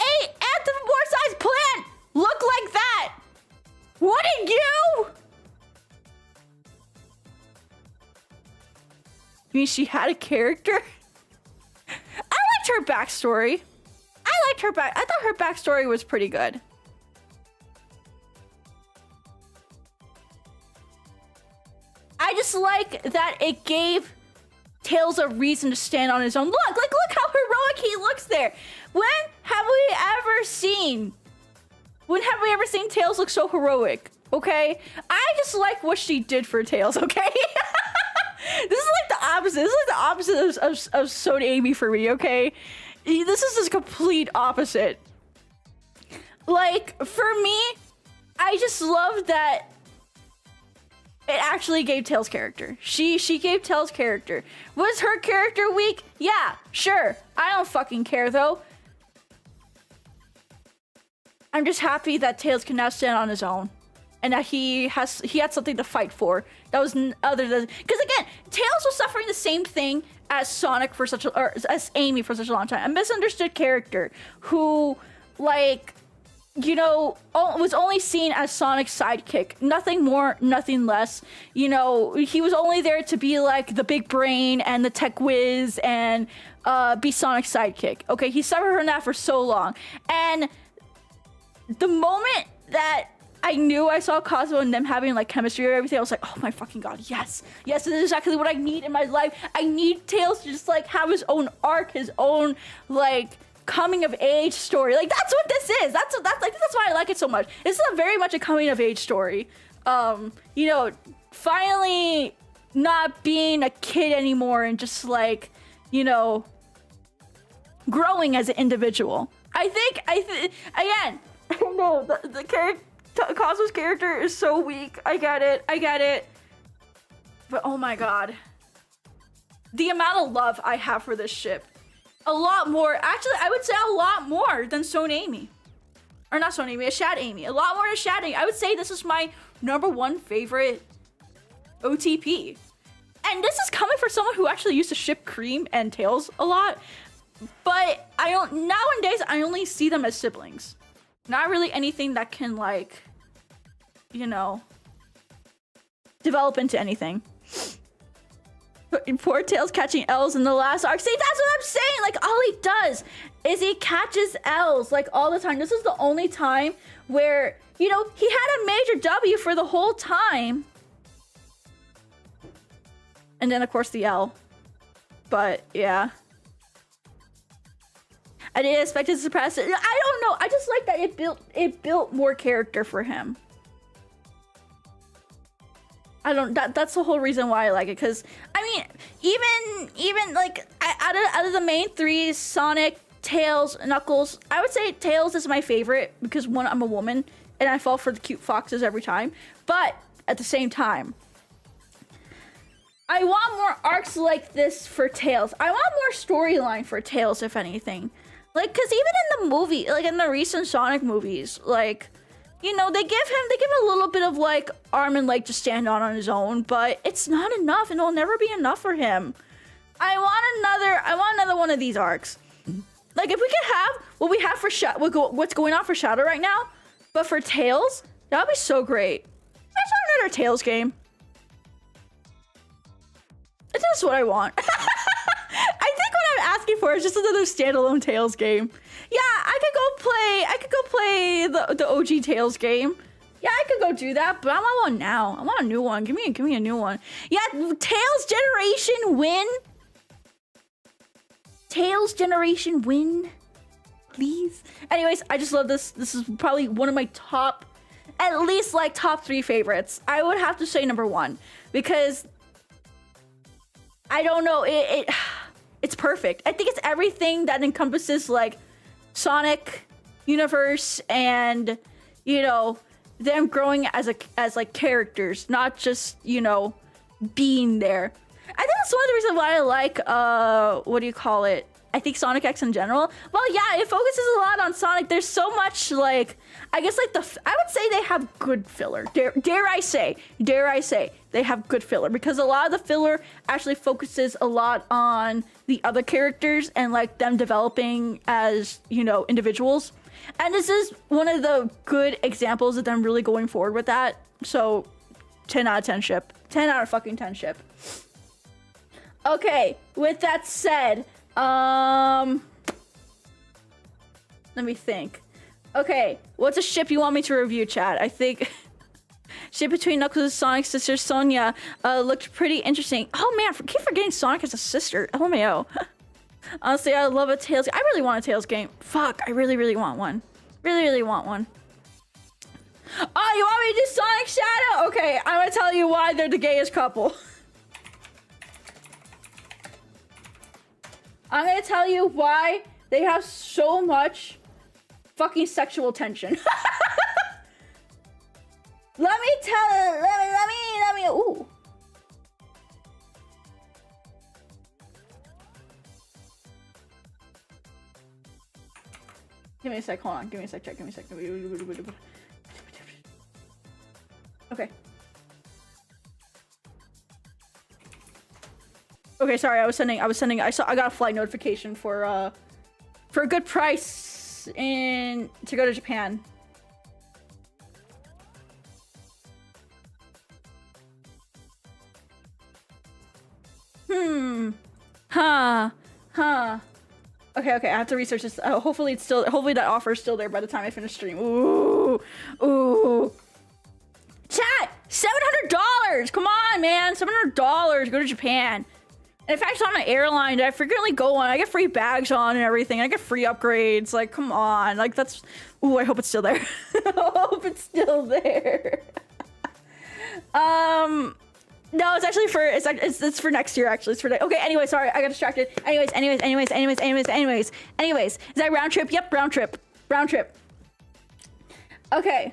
a anthropomorphized plant look like that, wouldn't you? I mean, she had a character. I liked her backstory. I thought her backstory was pretty good. I just like that it gave Tails a reason to stand on his own. Look how heroic he looks there. When have we ever seen Tails look so heroic? Okay, I just like what she did for Tails. Okay, this is like the opposite. This is like the opposite of SonAmy for me. Okay, this is just complete opposite. Like, for me, I just love that it actually gave Tails character. She gave Tails character. Was her character weak? Yeah, sure. I don't fucking care though. I'm just happy that Tails can now stand on his own, and that he had something to fight for. That was other than, because again, Tails was suffering the same thing as Sonic for as Amy for such a long time. A misunderstood character who, like, you know, was only seen as Sonic's sidekick. Nothing more, nothing less. You know, he was only there to be like the big brain and the tech whiz and be Sonic's sidekick. Okay, he suffered from that for so long. And the moment that I knew I saw Cosmo and them having like chemistry or everything, I was like, oh my fucking god, yes. Yes, this is exactly what I need in my life. I need Tails to just like have his own arc, his own like coming of age story. Like that's what this is. That's why I like it so much. This is very much a coming of age story. You know, finally not being a kid anymore and just like, you know, growing as an individual. I think again, I don't know, the character, Cosmo's character is so weak. I get it. But oh my god. The amount of love I have for this ship. A lot more. Actually, I would say a lot more than SonAmy. Or not SonAmy, 𝗟𝗍𝗶𝗴. A lot more than 𝗟𝗍𝗶𝗴. I would say this is my #1 favorite OTP. And this is coming from someone who actually used to ship Cream and Tails a lot. But nowadays I only see them as siblings. Not really anything that can like, you know, develop into anything. Poor Tails catching L's in the last arc. See, that's what I'm saying. Like, all he does is he catches L's like all the time. This is the only time where, you know, he had a major W for the whole time. And then, of course, the L. But, yeah. I didn't expect it to surpass it. I don't know. I just like that it built more character for him. I don't. That's the whole reason why I like it. Because I mean, even like out of the main three, Sonic, Tails, Knuckles, I would say Tails is my favorite because one, I'm a woman and I fall for the cute foxes every time. But at the same time, I want more arcs like this for Tails. I want more storyline for Tails, if anything. Like, cause even in the movie, like in the recent Sonic movies, like, you know, they give him a little bit of like arm and leg to stand on his own, but it's not enough, and it'll never be enough for him. I want another one of these arcs. Like, if we could have what we have for what's going on for Shadow right now, but for Tails, that would be so great. I just want another Tails game. I think that's what I want. I think what I'm asking for is just another standalone Tails game. Yeah, I could go play the OG Tails game. Yeah, I could go do that, but I want one now. I want a new one. Give me a new one. Yeah, Tails Generation win. Tails Generation win. Please. Anyways, I just love this. This is probably one of my top, at least like top 3 favorites. I would have to say #1 because I don't know, it's perfect. I think it's everything that encompasses like Sonic universe and, you know, them growing as like characters, not just, you know, being there. I think that's one of the reasons why I like what do you call it? I think Sonic X in general. Well, yeah, it focuses a lot on Sonic. There's so much like, I guess like I would say they have good filler. Dare I say they have good filler, because a lot of the filler actually focuses a lot on the other characters and like them developing as, you know, individuals. And this is one of the good examples of them really going forward with that. So 10 out of 10 ship. 10 out of fucking 10 ship. Okay, with that said, let me think. Okay, what's a ship you want me to review, chat? I think ship between Knuckles and Sonic's sister Sonia looked pretty interesting. Oh man, I keep forgetting Sonic has a sister. Oh my. Honestly, I love a Tails. I really want a Tails game. Fuck, I really want one. Really want one. Oh, you want me to do Sonic Shadow? Okay, I'm gonna tell you why they're the gayest couple. I'm gonna tell you why they have so much fucking sexual tension. Let me, ooh. Give me a sec, hold on. Give me a sec, check, give me a sec. Okay. Okay, sorry, I got a flight notification for a good price to go to Japan. Huh. Okay, I have to research this. Hopefully that offer is still there by the time I finish stream. Ooh. Chat, $700. Come on, man, $700. Go to Japan. And in fact, it's on an airline that I frequently go on. I get free bags on and everything. I get free upgrades. Like, come on. Like, that's... Ooh, I hope it's still there. I hope it's still there. No, it's actually for... It's for next year, actually. It's for... Okay, anyway, sorry. I got distracted. Anyways. Is that round trip? Yep, round trip. Okay.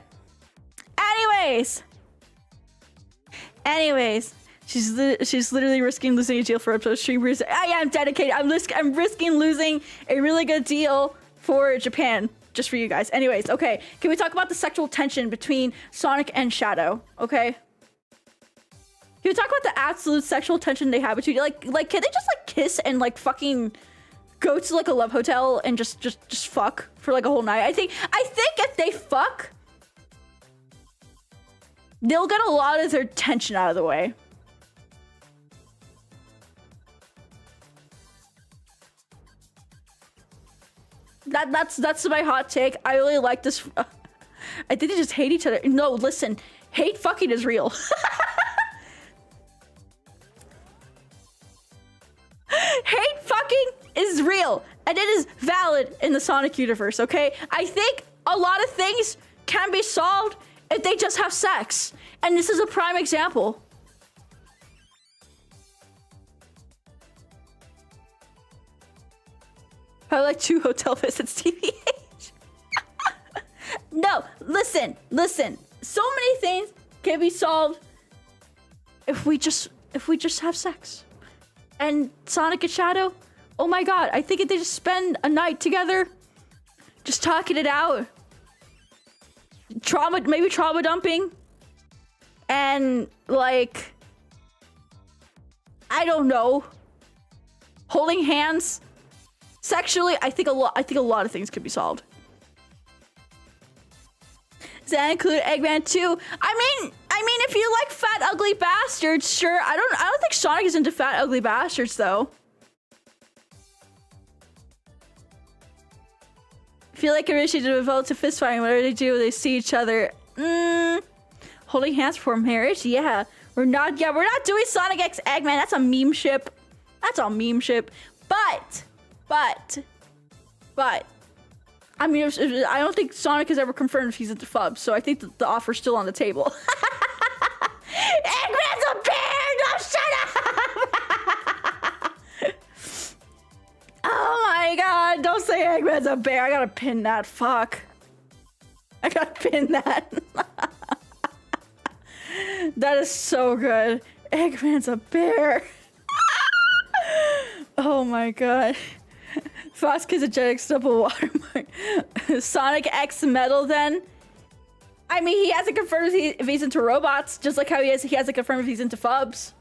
Anyways. She's literally risking losing a deal for up to streamers. I am dedicated. I'm risking losing a really good deal for Japan, just for you guys. Anyways, okay. Can we talk about the sexual tension between Sonic and Shadow? Okay. Can we talk about the absolute sexual tension they have between like can they just like kiss and like fucking go to like a love hotel and just fuck for like a whole night? I think if they fuck, they'll get a lot of their tension out of the way. That's my hot take. I really like this. I think they just hate each other. No, listen, hate fucking is real. Hate fucking is real, and it is valid in the Sonic universe. Okay, I think a lot of things can be solved if they just have sex, and this is a prime example. I like 2 hotel visits, TBH. No, listen. So many things can be solved if we just have sex. And Sonic and Shadow, oh my god, I think if they just spend a night together, just talking it out, maybe trauma dumping, and like, I don't know, holding hands. Sexually, I think a lot of things could be solved. Does that include Eggman too? I mean, if you like fat ugly bastards, sure. I don't think Sonic is into fat ugly bastards though. I feel like I should devote to fist fighting. Whatever they do, they see each other. Holding hands before marriage? Yeah. We're not doing Sonic X Eggman. That's a meme ship. But I mean, I don't think Sonic has ever confirmed if he's into fubs, so I think the offer's still on the table. Eggman's a bear! No, shut up! Oh my god, don't say Eggman's a bear. I gotta pin that. Fuck. I gotta pin that. That is so good. Eggman's a bear. Oh my god. Fox Kids Genetics double watermark. Sonic X Metal then? I mean, he hasn't confirmed if he's into robots, just like how he hasn't confirmed if he's into fubs.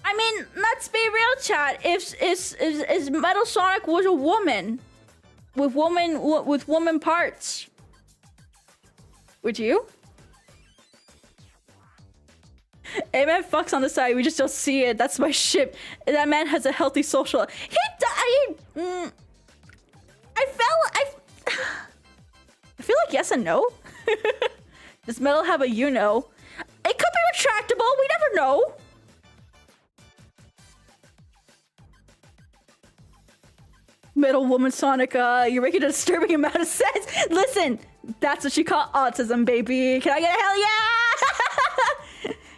I mean, let's be real, chat. If Metal Sonic was a woman with woman parts, would you? Amen fucks on the side, we just don't see it. That's my ship. That man has a healthy social. I feel like yes and no. Does Metal have a you-know? It could be retractable, we never know. Metal woman Sonic, you're making a disturbing amount of sense. Listen, that's what she call autism, baby. Can I get a hell yeah?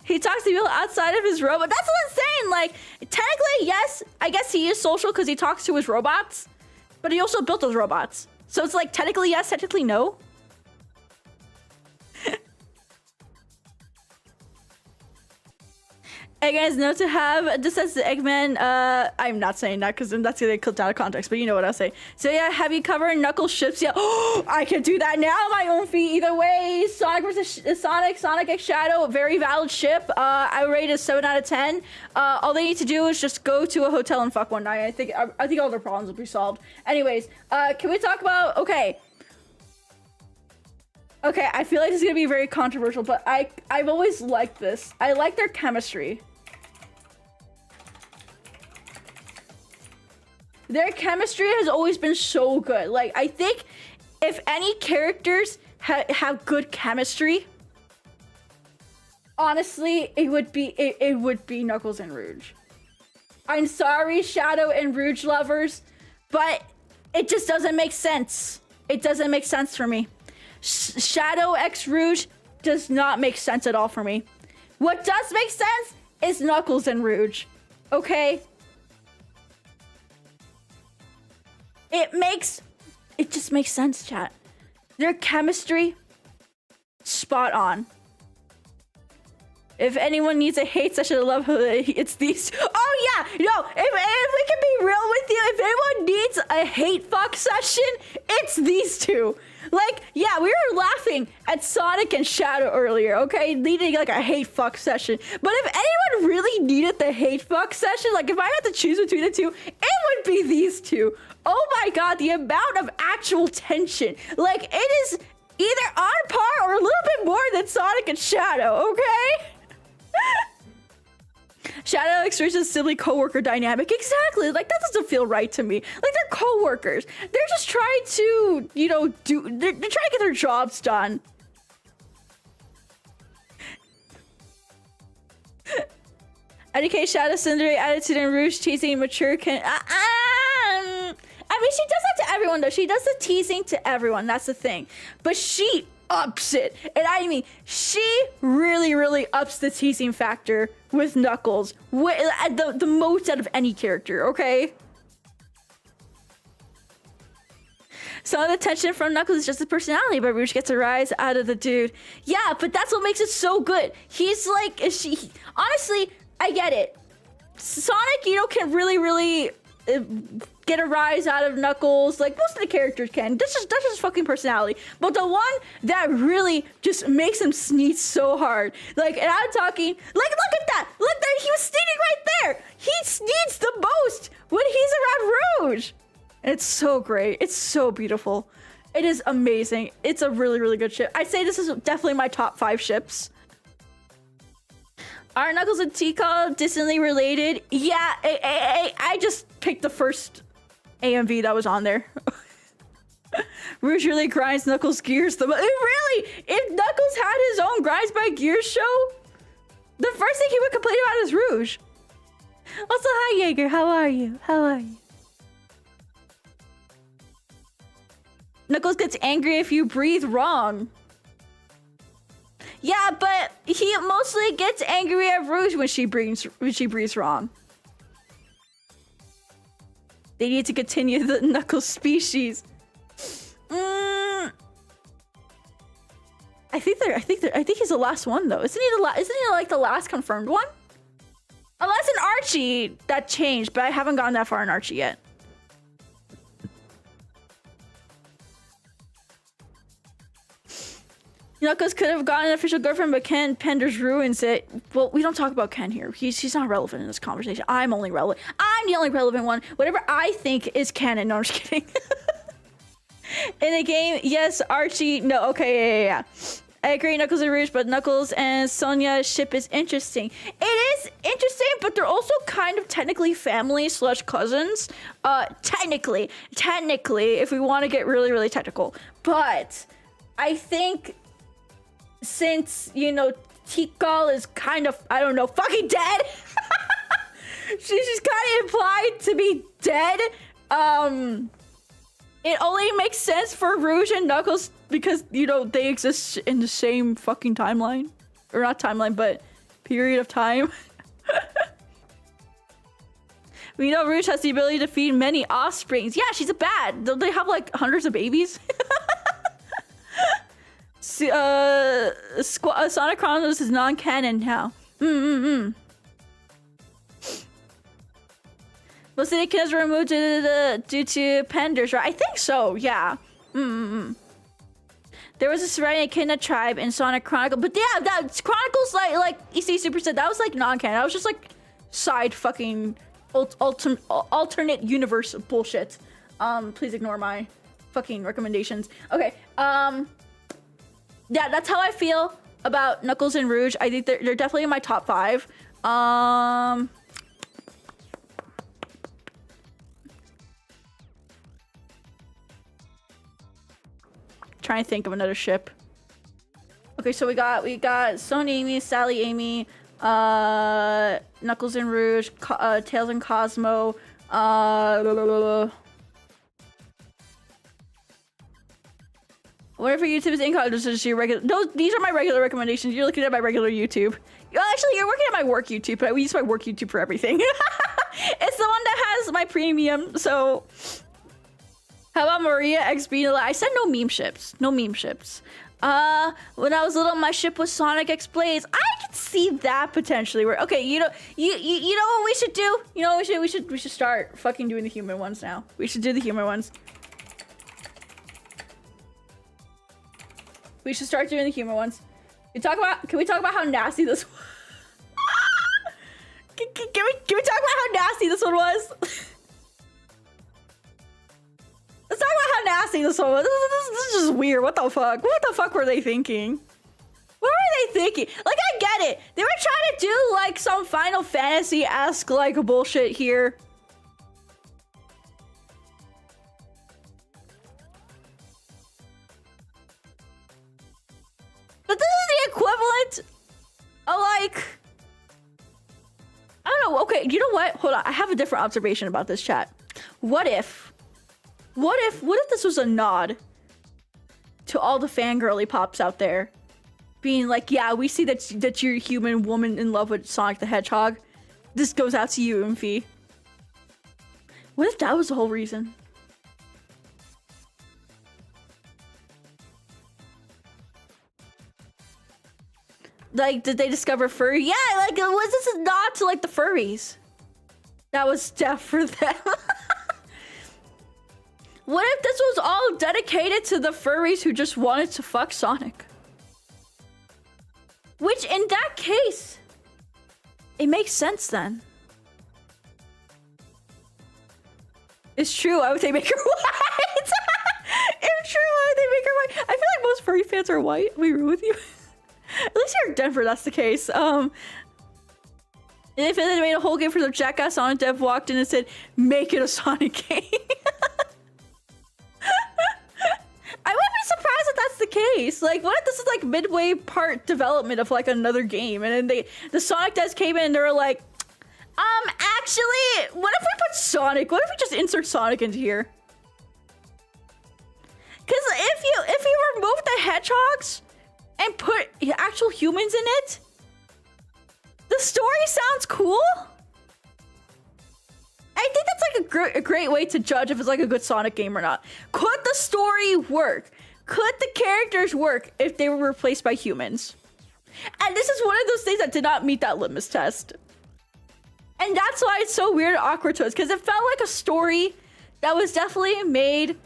He talks to people outside of his robot. That's what I'm saying. Like, technically, yes, I guess he is social because he talks to his robots, but he also built those robots. So it's like, technically yes, technically no. Eggman is known to have, this says the Eggman, I'm not saying that because that's gonna get clipped out of context, but you know what I'll say. So yeah, heavy cover knuckle ships, yeah. Oh, I can do that now on my own feet. Either way, Sonic versus Sonic X Shadow, very valid ship. I rate it a 7 out of 10. All they need to do is just go to a hotel and fuck one night. I think all their problems will be solved. Anyways, can we talk about, okay. Okay, I feel like this is gonna be very controversial, but I've always liked this. I like their chemistry. Their chemistry has always been so good. Like, I think if any characters have good chemistry, honestly, it would be Knuckles and Rouge. I'm sorry, Shadow and Rouge lovers, but it just doesn't make sense. It doesn't make sense for me. Shadow x Rouge does not make sense at all for me. What does make sense is Knuckles and Rouge. Okay? It just makes sense, chat. Their chemistry, spot on. If anyone needs a hate session, I love it's these. Oh yeah, no. If we can be real with you, if anyone needs a hate fuck session, it's these two. Like, yeah, we were laughing at Sonic and Shadow earlier, okay? Needing like a hate fuck session. But if anyone really needed the hate fuck session, like if I had to choose between the two, it would be these two. Oh my god, the amount of actual tension. Like, it is either on par or a little bit more than Sonic and Shadow, okay? Shadow x Rouge's sibling co-worker dynamic. Exactly. Like, that doesn't feel right to me. Like, they're co-workers. They're just trying to, you know, they're trying to get their jobs done. IDK, Shadow, Cindery, attitude, and Rouge teasing mature can. I mean, she does that to everyone, though. She does the teasing to everyone. That's the thing. But she ups it. And I mean, she really, really ups the teasing factor with Knuckles. The most out of any character, okay? Some of the tension from Knuckles is just his personality, but Rouge gets a rise out of the dude. Yeah, but that's what makes it so good. He's like, honestly, I get it. Sonic, you know, can really, really get a rise out of Knuckles. Like, most of the characters can. That's just fucking personality. But the one that really just makes him sneeze so hard. Like, and I'm talking, like, look at that! Look, there, he was sneezing right there! He sneezes the most when he's around Rouge! And it's so great. It's so beautiful. It is amazing. It's a really, really good ship. I'd say this is definitely my top 5 ships. Are Knuckles and T-Call distantly related? Yeah, I just picked the first AMV that was on there. Rouge really grinds Knuckles' gears the most. Really? If Knuckles had his own Grinds by Gears show, the first thing he would complain about is Rouge. Also, hi Jaeger, how are you? How are you? Knuckles gets angry if you breathe wrong. Yeah, but he mostly gets angry at Rouge when she breathes wrong. They need to continue the Knuckles species. I think he's the last one though. Isn't he like the last confirmed one? Unless in Archie that changed, but I haven't gone that far in Archie yet. Knuckles could have gotten an official girlfriend, but Ken Penders ruins it. Well, we don't talk about Ken here. He's not relevant in this conversation. I'm only relevant. I'm the only relevant one. Whatever I think is canon. No, I'm just kidding. In the game, yes, Archie. No, okay, yeah. I agree, Knuckles and Rouge, but Knuckles and Sonya ship is interesting. It is interesting, but they're also kind of technically family / cousins. Technically, if we want to get really, really technical. But I think since, you know, Tikal is kind of, I don't know, fucking dead. She's kind of implied to be dead. It only makes sense for Rouge and Knuckles because, you know, they exist in the same fucking timeline. Or not timeline, but period of time. We know Rouge has the ability to feed many offsprings. Yeah, she's a bat. Don't they have like hundreds of babies? Sonic Chronicles is non-canon now. Most of the kids were removed due to Penders, right? I think so, yeah. There was a surviving echidna tribe in Sonic Chronicle, but yeah, that Chronicles like EC Super said, that was like non-canon. That was just like side fucking alternate universe bullshit. Please ignore my fucking recommendations. Okay, Yeah, that's how I feel about Knuckles and Rouge. I think they're definitely in my top 5. Trying to think of another ship. Okay, so we got SonAmy, Sally Amy, Knuckles and Rouge, Tails and Cosmo, whatever YouTube is incognito, just your regular. No, these are my regular recommendations. You're looking at my regular YouTube. Actually, you're working at my work YouTube, but I use my work YouTube for everything. It's the one that has my premium, so. How about Maria XB? I said no meme ships. No meme ships. When I was little, my ship was Sonic X Blaze. I could see that potentially. Where okay, you know what we should do? You know what we should start fucking doing the human ones now. We should do the human ones. We should start doing the human ones. Can we talk about how nasty this was? can we talk about how nasty this one was? Let's talk about how nasty this one was. This is just weird. What the fuck? What the fuck were they thinking? What were they thinking? Like, I get it. They were trying to do, like, some Final Fantasy-esque, like, bullshit here. But this is the equivalent of, like... I don't know. Okay, you know what? Hold on. I have a different observation about this chat. What if this was a nod to all the fangirly pops out there being like, yeah, we see that you're a human woman in love with Sonic the Hedgehog. This goes out to you, Umphy. What if that was the whole reason? Like, did they discover furry? Yeah, like, was this a nod to, like, the furries? That was death for them. What if this was all dedicated to the furries who just wanted to fuck Sonic? Which, in that case, it makes sense then. It's true, why would they make her white? It's true, why would they make her white? I feel like most furry fans are white. We agree with you. At least here in Denver, that's the case. If they made a whole game for the Jackass, Sonic dev walked in and said, make it a Sonic game. I wouldn't be surprised if that's the case. Like, what if this is like midway part development of like another game, and then the Sonic devs came in and they were like, actually, what if we put Sonic? What if we just insert Sonic into here? Because if you remove the hedgehogs and put actual humans in it, the story sounds cool. I think that's like a great way to judge if it's like a good Sonic game or not. Could the story work? Could the characters work if they were replaced by humans? And this is one of those things that did not meet that litmus test. And that's why it's so weird and awkward to us, because it felt like a story that was definitely made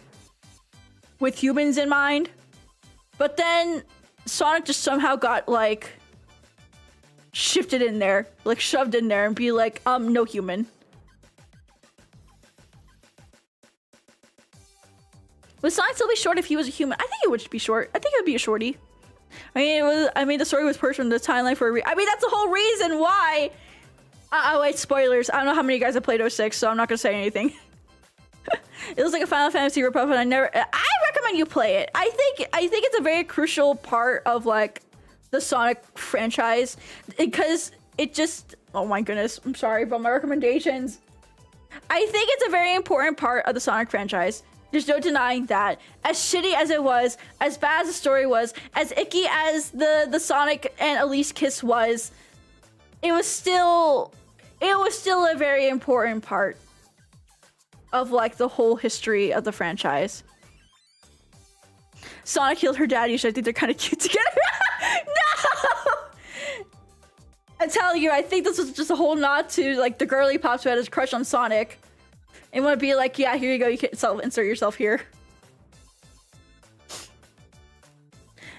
with humans in mind. But then Sonic just somehow got like shifted in there, like shoved in there and be like, no human. Would Sonic still be short if he was a human? I think it would be short. I think it would be a shorty. I mean, the story was pushed from the timeline for a reason. I mean, that's the whole reason why. Oh wait, spoilers. I don't know how many of you guys have played 06, so I'm not gonna say anything. It was like a Final Fantasy ripoff, and I recommend you play it. I think it's a very crucial part of like the Sonic franchise, because it just, oh my goodness, I'm sorry about my recommendations. I think it's a very important part of the Sonic franchise. There's no denying that. As shitty as it was, as bad as the story was, as icky as the Sonic and Elise kiss was, it was still a very important part of like the whole history of the franchise. Sonic killed her daddy, so I think they're kind of cute together. No! I'm telling you, I think this was just a whole nod to like the girly pops who had his crush on Sonic. And want to be like, yeah, here you go, you can insert yourself here.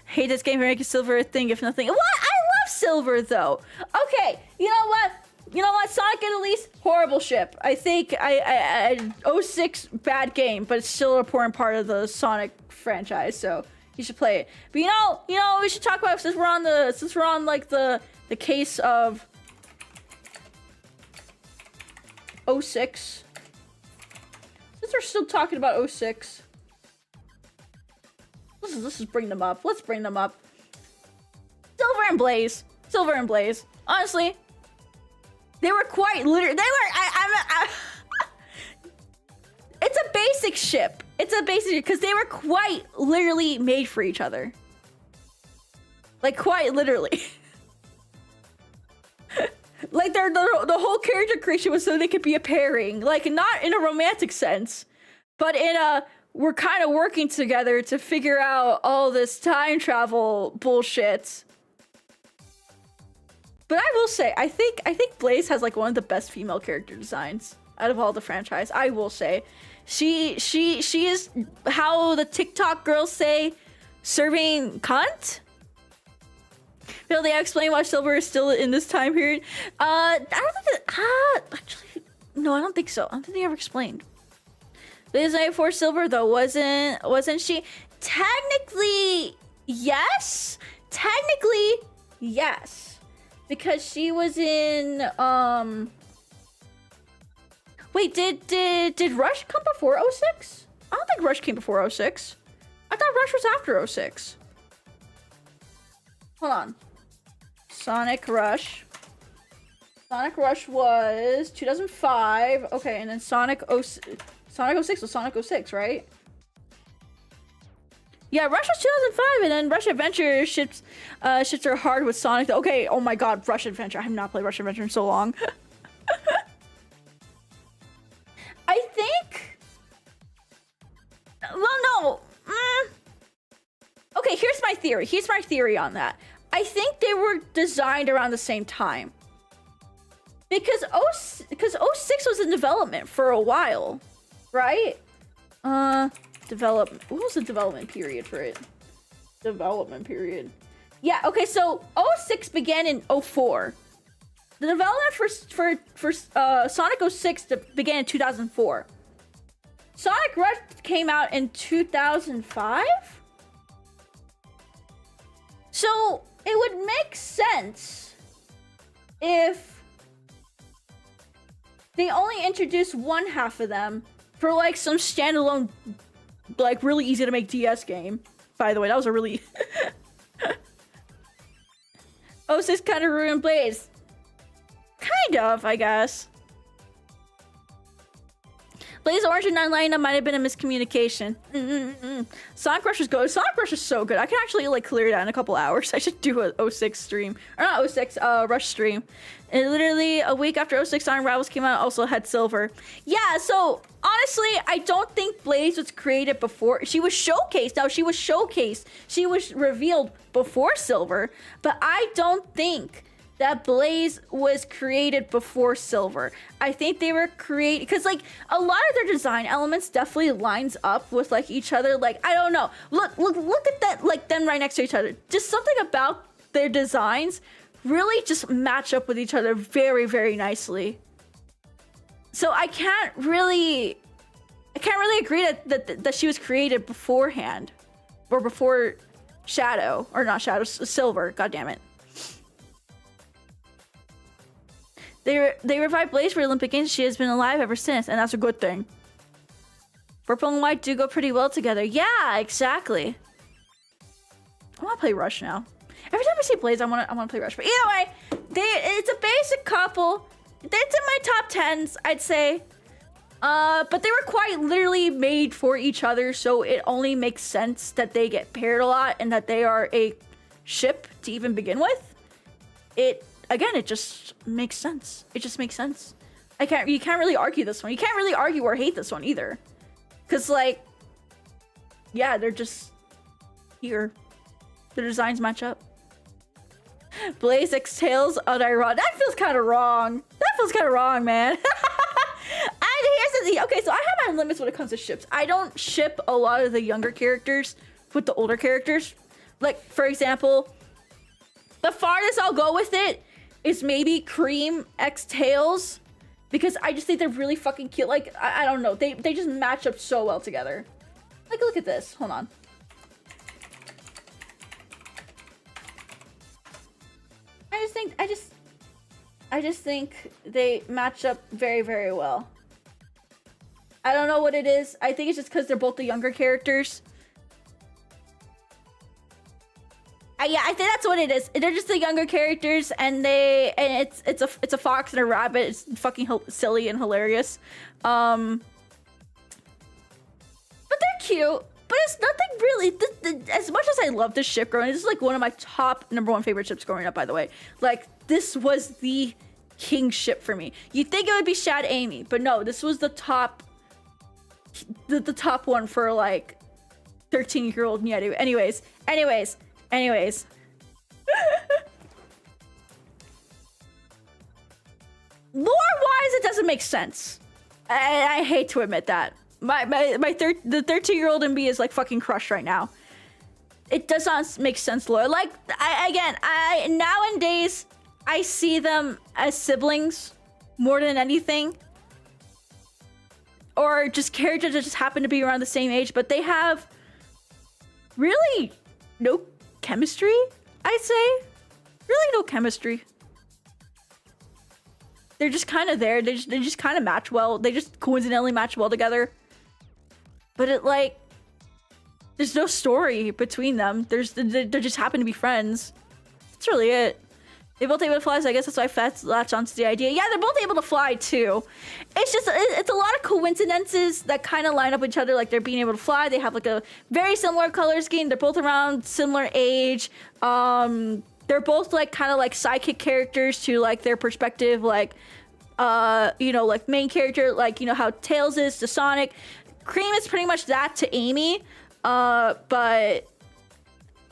Hate this game for making silver a thing, if nothing. What? I love silver though. Okay, you know what? Sonic and Elise, horrible ship. I think 06 bad game, but it's still an important part of the Sonic franchise. So You should play it. But you know, we should talk about, since we're on like the case of 06. Since we're still talking about 06. Let's just bring them up. Let's bring them up. Silver and Blaze. Silver and Blaze. Honestly, they were quite literally. They were. It's a basic ship. It's a basic, because they were quite literally made for each other. Like quite literally. Like the whole character creation was so they could be a pairing. Like not in a romantic sense, but in a, we're kind of working together to figure out all this time travel bullshit. But I will say, I think Blaze has like one of the best female character designs out of all the franchise. I will say, she is, how the TikTok girls say, serving cunt. Will they explain why Silver is still in this time period? I don't think that, actually, no, I don't think so. I don't think they ever explained. This night for Silver though, wasn't she? Technically, yes. Technically, yes. Because she was in, wait, did Rush come before 06? I don't think Rush came before 06. I thought Rush was after 06. Hold on. Sonic Rush. Sonic Rush was 2005. Okay, and then Sonic 06 was Sonic 06, right? Yeah, Rush was 2005, and then Rush Adventure ships her hard with Sonic. Okay, oh my god, Rush Adventure. I have not played Rush Adventure in so long. I think... Well, no. Okay, here's my theory. Here's my theory on that. I think they were designed around the same time. Because 06 was in development for a while, right? Development. What was the development period for it? Development period. Yeah, okay, so 06 began in 04. The development for Sonic 06 began in 2004. Sonic Rush came out in 2005? So it would make sense if they only introduced one half of them for like some standalone, like really easy to make DS game. By the way, that was a really 06 kind of ruined Blaze. Kind of, I guess. Blaze Orange and 9 lining up might have been a miscommunication. Sonic Rush is good. Sonic Rush is so good. I can actually like clear it out in a couple hours. I should do a 06 stream. Or not 06, Rush stream. And literally a week after 06 Sonic Rivals came out, also had Silver. Yeah, so honestly, I don't think Blaze was created before. She was showcased. Now, she was showcased. She was revealed before Silver. But I don't think that Blaze was created before Silver. I think they were created because like a lot of their design elements definitely lines up with like each other. Like, I don't know. Look at that, like them right next to each other. Just something about their designs really just match up with each other very, very nicely. So I can't really agree that she was created beforehand or before Shadow, or not Shadow, Silver. God damn it. They revived Blaze for Olympic Games. She has been alive ever since, and that's a good thing. Purple and white do go pretty well together. Yeah, exactly. I want to play Rush now. Every time I see Blaze, I want to play Rush. But either way, it's a basic couple. It's in my top 10s, I'd say. But they were quite literally made for each other, so it only makes sense that they get paired a lot and that they are a ship to even begin with. Again, it just makes sense. It just makes sense. You can't really argue this one. You can't really argue or hate this one either. Cause like, yeah, they're just here. The designs match up. Blaze X Tails 𝗟R𝘆liche. That feels kind of wrong. That feels kind of wrong, man. And here's the thing. Okay, so I have my limits when it comes to ships. I don't ship a lot of the younger characters with the older characters. Like, for example, the farthest I'll go with it is maybe Cream X Tails, because I just think they're really fucking cute. Like, I don't know. They just match up so well together. Like, look at this. Hold on. just think they match up very, very well. I don't know what it is. I think it's just because they're both the younger characters. Yeah, I think that's what it is. They're just the younger characters, and it's a fox and a rabbit. It's fucking silly and hilarious. But they're cute. But it's nothing really. As much as I love this ship growing, this is like one of my top #1 favorite ships growing up. By the way, like this was the king ship for me. You'd think it would be 𝗟𝘆𝗶𝗶, but no, this was the top. The top one for like 13-year-old Nyaru. Anyways. Lore-wise, it doesn't make sense. I hate to admit that. The 13-year-old MB is like fucking crushed right now. It does not make sense lore. Like nowadays I see them as siblings more than anything. Or just characters that just happen to be around the same age, but they have really no chemistry, I'd say. Really no chemistry. They're just kind of there. They just kind of match well. They just coincidentally match well together. But it like, there's no story between them. They just happen to be friends. That's really it. They're both able to fly, so I guess that's why Fats latched onto the idea. Yeah, they're both able to fly too. It's just, it's a lot of coincidences that kind of line up with each other. Like they're being able to fly. They have like a very similar color scheme. They're both around similar age. They're both like kind of like sidekick characters to like their perspective. Like, you know, like main character, like, you know, how Tails is to Sonic. Cream is pretty much that to Amy. But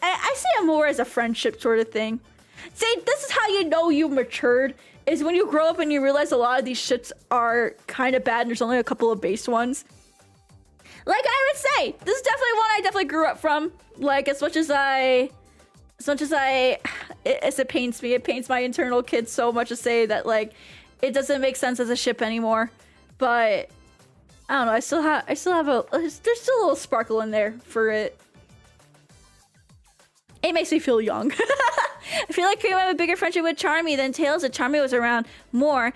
I see it more as a friendship sort of thing. See, this is how you know you matured, is when you grow up and you realize a lot of these shits are kind of bad and there's only a couple of base ones. Like I would say, this is definitely one I definitely grew up from. Like as much as it pains me, it pains my internal kid so much to say that like, it doesn't make sense as a ship anymore. But I don't know, I still have there's still a little sparkle in there for it. It makes me feel young. I feel like Cream had a bigger friendship with Charmy than Tails if Charmy was around more.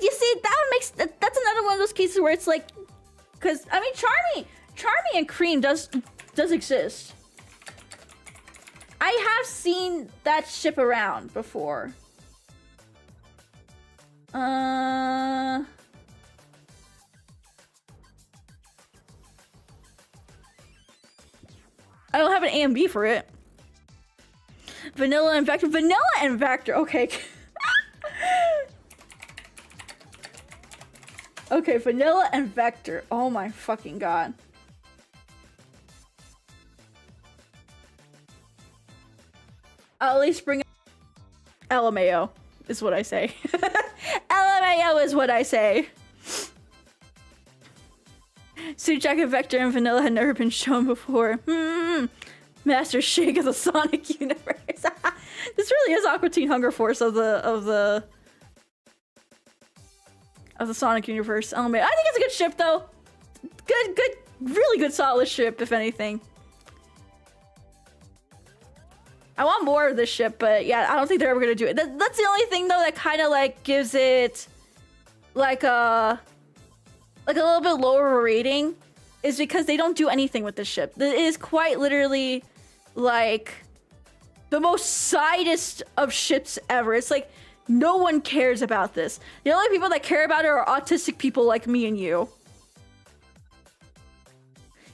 You see, that's another one of those cases where it's like, because I mean, Charmy and Cream does exist. I have seen that ship around before. I don't have an A and B for it. Vanilla and Vector. Vanilla and Vector. Okay. Okay, Vanilla and Vector. Oh my fucking god. I'll at least bring LMAO is what I say. LMAO is what I say. Sujack and Vector and Vanilla had never been shown before. Master Shake of the Sonic universe. This really is Aqua Teen Hunger Force of the Sonic universe. I think it's a good ship though. Good, really good solid ship, if anything. I want more of this ship, but yeah, I don't think they're ever gonna do it. That's the only thing though that kind of like gives it like a little bit lower rating, is because they don't do anything with this ship. It is quite literally like the most sidest of ships ever. It's like no one cares about this. The only people that care about it are autistic people like me and you.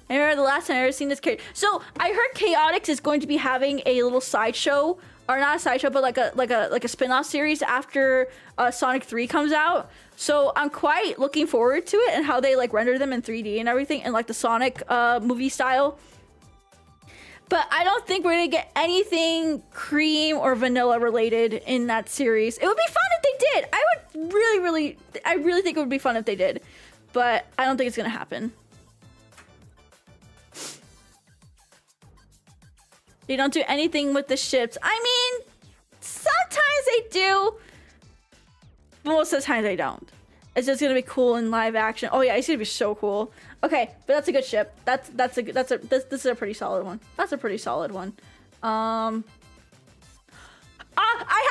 I remember the last time I ever seen this character. So I heard 𝗕𝗿𝘅𝗆𝑥 is going to be having a little sideshow, or not a sideshow, but like a spin-off series after Sonic 3 comes out. So I'm quite looking forward to it and how they like render them in 3D and everything, and like the Sonic movie style. But I don't think we're gonna get anything Cream or Vanilla related in that series. It would be fun if they did. I would really think it would be fun if they did. But I don't think it's gonna happen. They don't do anything with the ships. I mean, sometimes they do, but most of the time they don't. It's just gonna be cool in live action. Oh yeah, it's gonna be so cool. Okay, but that's a good ship. This is a pretty solid one. That's a pretty solid one. I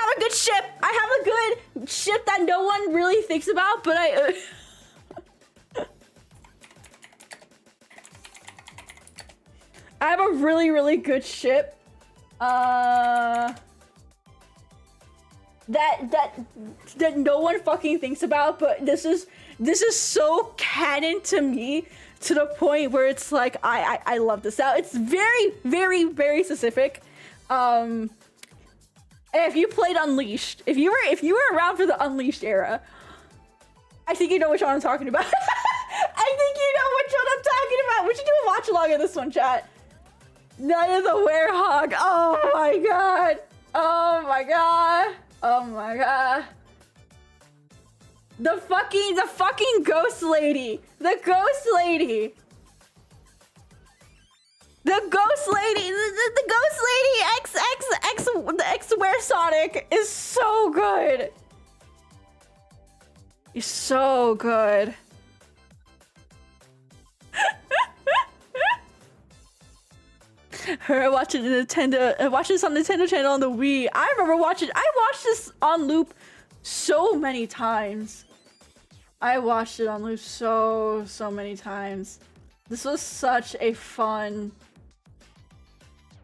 have a good ship. I have a good ship that no one really thinks about, but I have a really, really good ship. That no one fucking thinks about, but this is so canon to me to the point where it's like I love this. Now it's very, very, very specific. If you played Unleashed, if you were around for the Unleashed era, I think you know which one I'm talking about. I think you know which one I'm talking about. We should do a watch along of this one, chat. Night of the Werehog. Oh my god. Oh my god. Oh my god. The fucking ghost lady. The ghost lady. The ghost lady. The ghost lady X Where Sonic is so good. He's so good. Her watching Nintendo, watching this on Nintendo channel on the Wii. I remember watching. I watched this on loop so many times. I watched it on loop so many times. This was such a fun.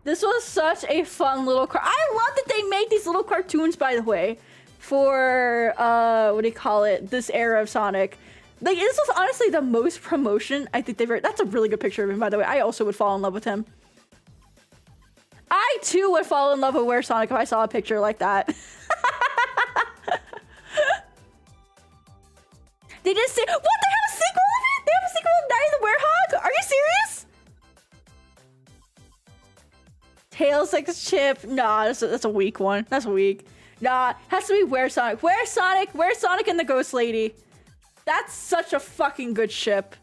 This was such a fun little car. I love that they make these little cartoons, by the way, for what do you call it? This era of Sonic. Like, this was honestly the most promotion I think they've ever. That's a really good picture of him, by the way. I also would fall in love with him. I too would fall in love with Where Sonic if I saw a picture like that. They just say, what? They have a sequel of it? They have a sequel of Night of the Werehog? Are you serious? Tails like a chip. Nah, that's a weak one. That's weak. Nah, has to be Where Sonic. Where Sonic and the Ghost Lady. That's such a fucking good ship.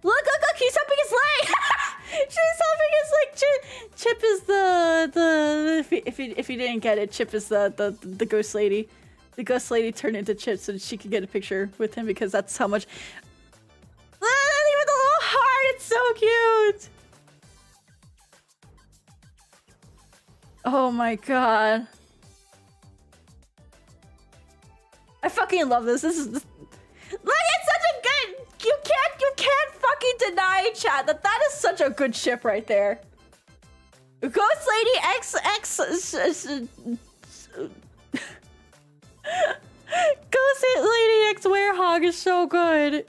Look, he's humping his leg. She's humping his leg. Chip is the if he didn't get it, Chip is the Ghost Lady. The Ghost Lady turned into Chip so that she could get a picture with him because that's how much. With the little heart, it's so cute. Oh my god. I fucking love this. This is look, it's such a good. You can't fucking deny, chat, that is such a good ship right there. Ghost Lady X Ghost Lady X Werehog is so good.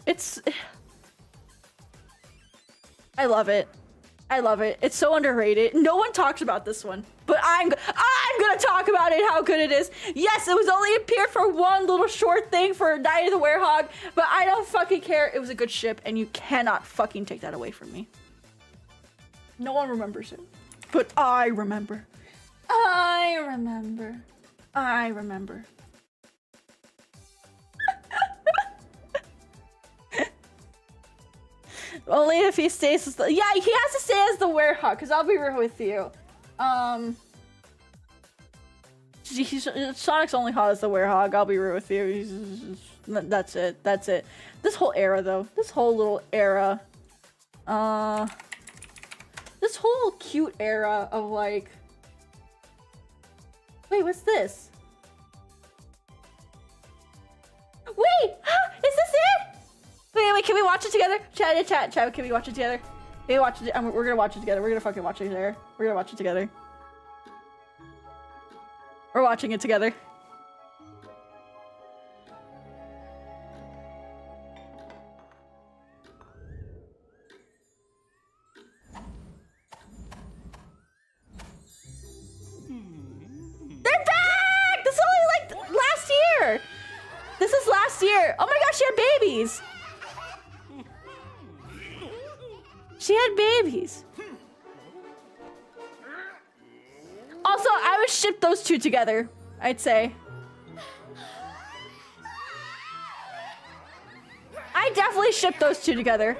I love it. I love it. It's so underrated. No one talks about this one, but I'm gonna talk about it, how good it is. Yes, it was only appeared for one little short thing for Night of the Werehog, but I don't fucking care. It was a good ship, and you cannot fucking take that away from me. No one remembers it, but I remember. I remember. I remember. Only if he stays as the, yeah, he has to stay as the Werehog, because I'll be real with you. Sonic's only hot as the Werehog, I'll be real with you. That's it. That's it. This whole era, though. This whole little era. This whole cute era of, like... Wait, what's this? Wait! Is this it? Wait, can we watch it together? Chat, can we watch it together? Can we watch it? We're gonna watch it together. We're gonna fucking watch it together. We're gonna watch it together. We're watching it together. They're back! This is only like last year! This is last year. Oh my gosh, she had babies! She had babies. Also, I would ship those two together, I'd say. I definitely ship those two together.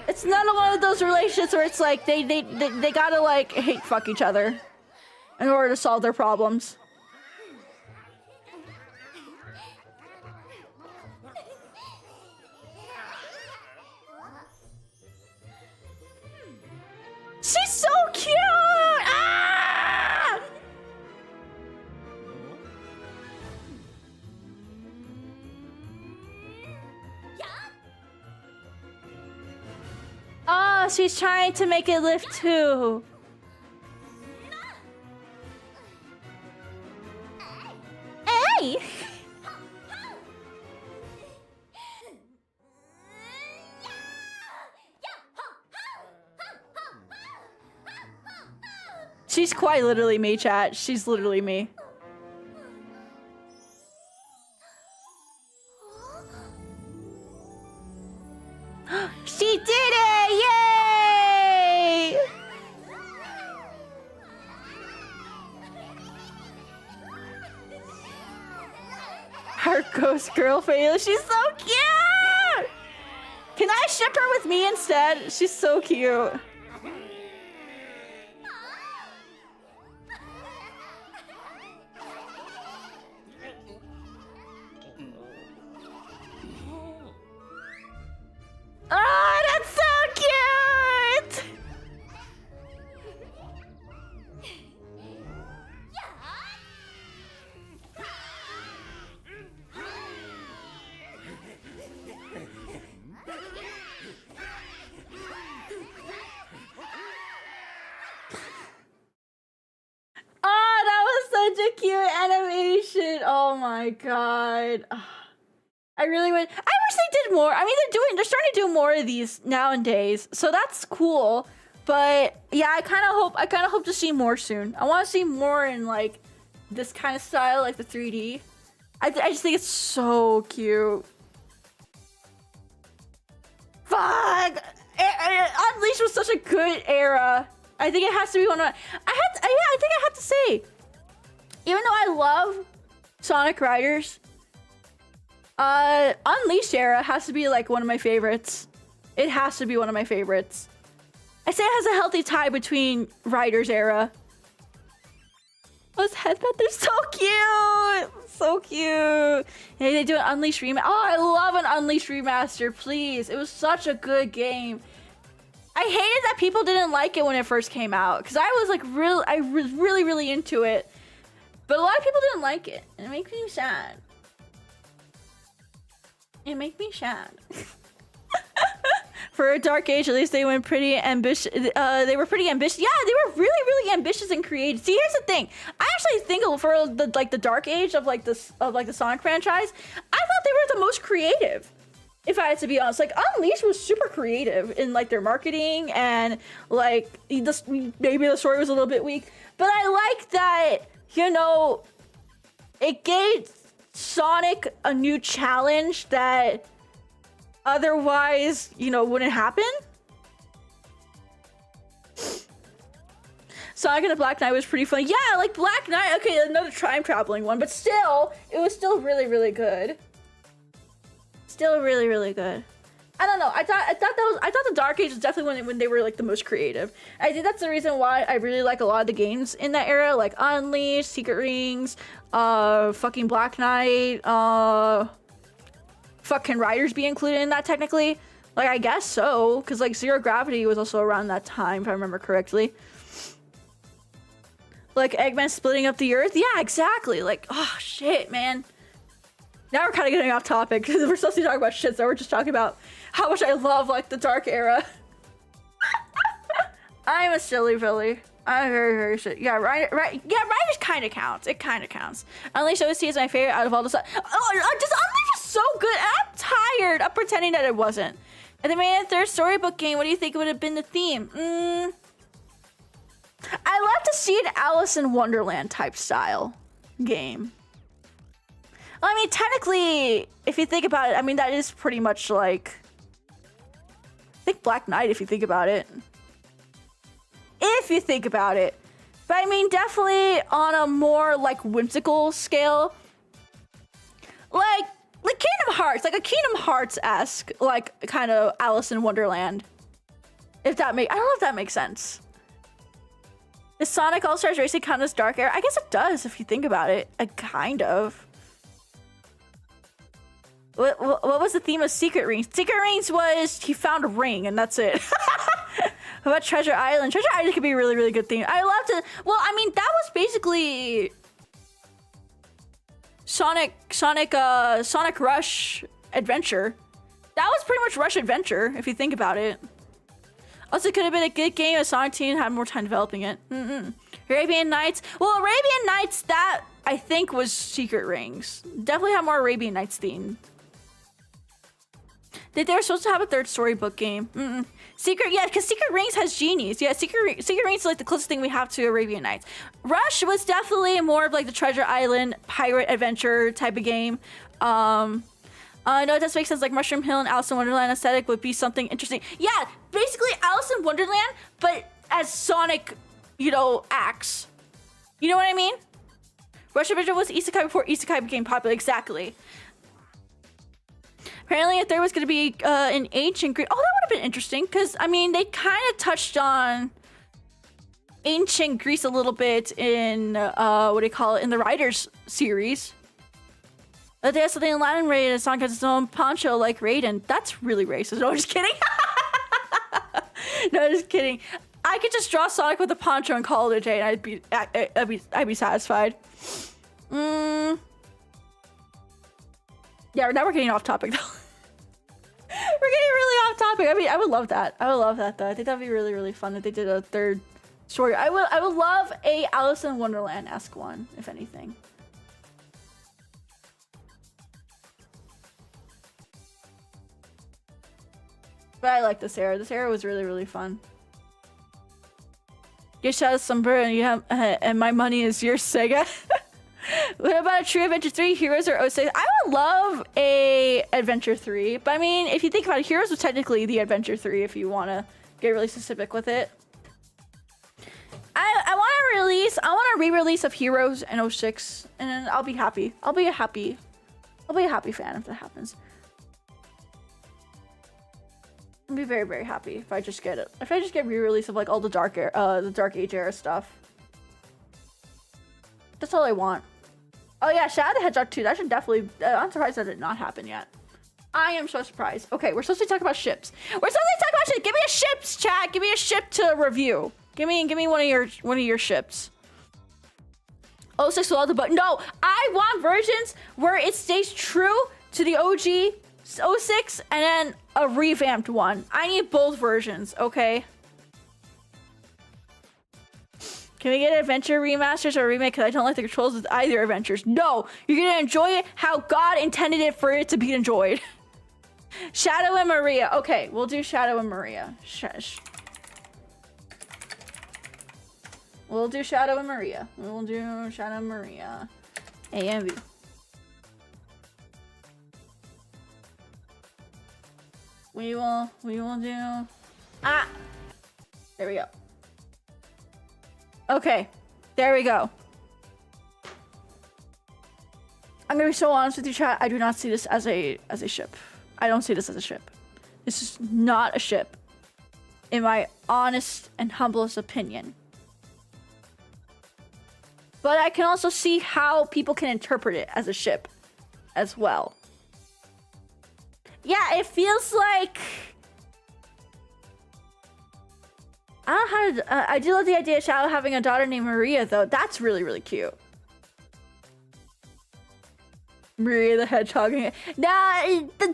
It's not one of those relationships where it's like they gotta like hate fuck each other in order to solve their problems. She's so cute! Ah! she's trying to make it lift too. Hey! She's quite literally me, chat. She's literally me. She did it! Yay! Our ghost girl Fayla, she's so cute! Can I ship her with me instead? She's so cute. Oh, that's so cute! Oh, that was such a cute animation. Oh my god. I really would. I wish they did more. I mean, they're starting to do more of these nowadays, so that's cool. But yeah, I kind of hope to see more soon. I want to see more in like this kind of style, like the 3D. I just think it's so cute. Fuck! Unleashed was such a good era. I think it has to be one of my, I think I have to say, even though I love Sonic Riders, Unleashed era has to be like one of my favorites. It has to be one of my favorites. I say it has a healthy tie between Riders era. Those headband, they're so cute! So cute! Hey, they do an Unleashed remaster. Oh, I love an Unleashed remaster, please. It was such a good game. I hated that people didn't like it when it first came out, because I was like really into it. But a lot of people didn't like it, and it makes me sad. It makes me sad. For a dark age, at least they went pretty ambitious. They were pretty ambitious. Yeah, they were really ambitious and creative. See, here's the thing. I actually think for the dark age of the Sonic franchise, I thought they were the most creative. If I had to be honest, like Unleashed was super creative in like their marketing and like maybe the story was a little bit weak, but I like that, you know, it gave Sonic a new challenge that otherwise, you know, wouldn't happen. Sonic and the Black Knight was pretty funny. Yeah, like Black Knight, okay, another time traveling one, but still, it was still really good. Still really good. I don't know. I thought the Dark Age was definitely when they were like the most creative. I think that's the reason why I really like a lot of the games in that era, like Unleashed, Secret Rings, fucking Black Knight, fucking Riders be included in that technically. Like I guess so, because like Zero Gravity was also around that time if I remember correctly. Like Eggman splitting up the Earth. Yeah, exactly. Like oh shit, man. Now we're kind of getting off topic because we're supposed to talk about shit, so we're just talking about how much I love like the dark era. I'm a silly Billy. I'm very silly. Yeah, right. Yeah, Riders kind of counts. It kind of counts. Unleashed OC is my favorite out of all the stuff. Oh, just Unleashed is so good. And I'm tired of pretending that it wasn't. And they made a third storybook game. What do you think would have been the theme? I love to see an Alice in Wonderland type style game. I mean, technically, if you think about it, I mean, that is pretty much like, I think Black Knight, if you think about it. If you think about it. But I mean, definitely on a more like whimsical scale. Like Kingdom Hearts, like a Kingdom Hearts-esque, like kind of Alice in Wonderland. If that I don't know if that makes sense. Does Sonic All-Stars Racing count as Dark Era? I guess it does if you think about it. Kind of. What was the theme of Secret Rings? Secret Rings was he found a ring and that's it. What about Treasure Island? Treasure Island could be a really good theme. I love to. Well, I mean that was basically Sonic Rush Adventure. That was pretty much Rush Adventure if you think about it. Also, it could have been a good game if Sonic Team had more time developing it. Arabian Nights. Well, Arabian Nights, that I think was Secret Rings. Definitely have more Arabian Nights theme. They were supposed to have a third storybook game. Secret, yeah, because Secret Rings has genies. Yeah, Secret Rings is like the closest thing we have to Arabian Nights. Rush was definitely more of like the Treasure Island pirate adventure type of game. No, it does make sense. Like Mushroom Hill and Alice in Wonderland aesthetic would be something interesting. Yeah, basically Alice in Wonderland, but as Sonic, you know, acts. You know what I mean? Rush Adventure was isekai before isekai became popular. Exactly. Apparently, if there was going to be an ancient Greece, oh, that would have been interesting. Because I mean, they kind of touched on ancient Greece a little bit in what do you call it, in the Riders series. They have something in Latin related. Sonic has its own poncho like Raiden. That's really racist. No, I'm just kidding. No, just kidding. I could just draw Sonic with a poncho and call it a day, and I'd be satisfied. Yeah, now we're getting off topic though. We're getting really off topic. I mean, I would love that. I would love that though. I think that'd be really, really fun if they did a third story. I would love a Alice in Wonderland-esque one, if anything. But I like this era. This era was really, really fun. Get shot at some bird and you have, and my money is yours, Sega. What about a True Adventure 3, Heroes or 06? I would love a Adventure 3, but I mean, if you think about it, Heroes was technically the Adventure 3 if you want to get really specific with it. I want a re-release of Heroes and 06, and then I'll be happy. I'll be a happy fan if that happens. I'll be very, very happy if I just get it. If I just get re-release of like all the Dark Age era stuff. That's all I want. Oh yeah, Shadow the Hedgehog 2. That should definitely. I'm surprised that did not happen yet. I am so surprised. Okay, we're supposed to talk about ships. We're supposed to talk about ships. Give me a ships, chat. Give me a ship to review. Give me one of your ships. 06 with all the but no, I want versions where it stays true to the OG 06 and then a revamped one. I need both versions, okay? Can we get adventure remasters or remake? Because I don't like the controls with either adventures. No, you're gonna enjoy it how God intended it for it to be enjoyed. Shadow and Maria. Okay, we'll do Shadow and Maria. We'll do Shadow and Maria. We'll do Shadow and Maria. A and B. We will do... Ah! There we go. Okay. There we go. I'm gonna be so honest with you, chat. I do not see this as a ship. I don't see this as a ship. This is not a ship. In my honest and humblest opinion. But I can also see how people can interpret it as a ship as well. Yeah, it feels like... I don't know how to... I do love the idea of Shadow having a daughter named Maria, though. That's really, really cute. Maria the Hedgehog. Nah,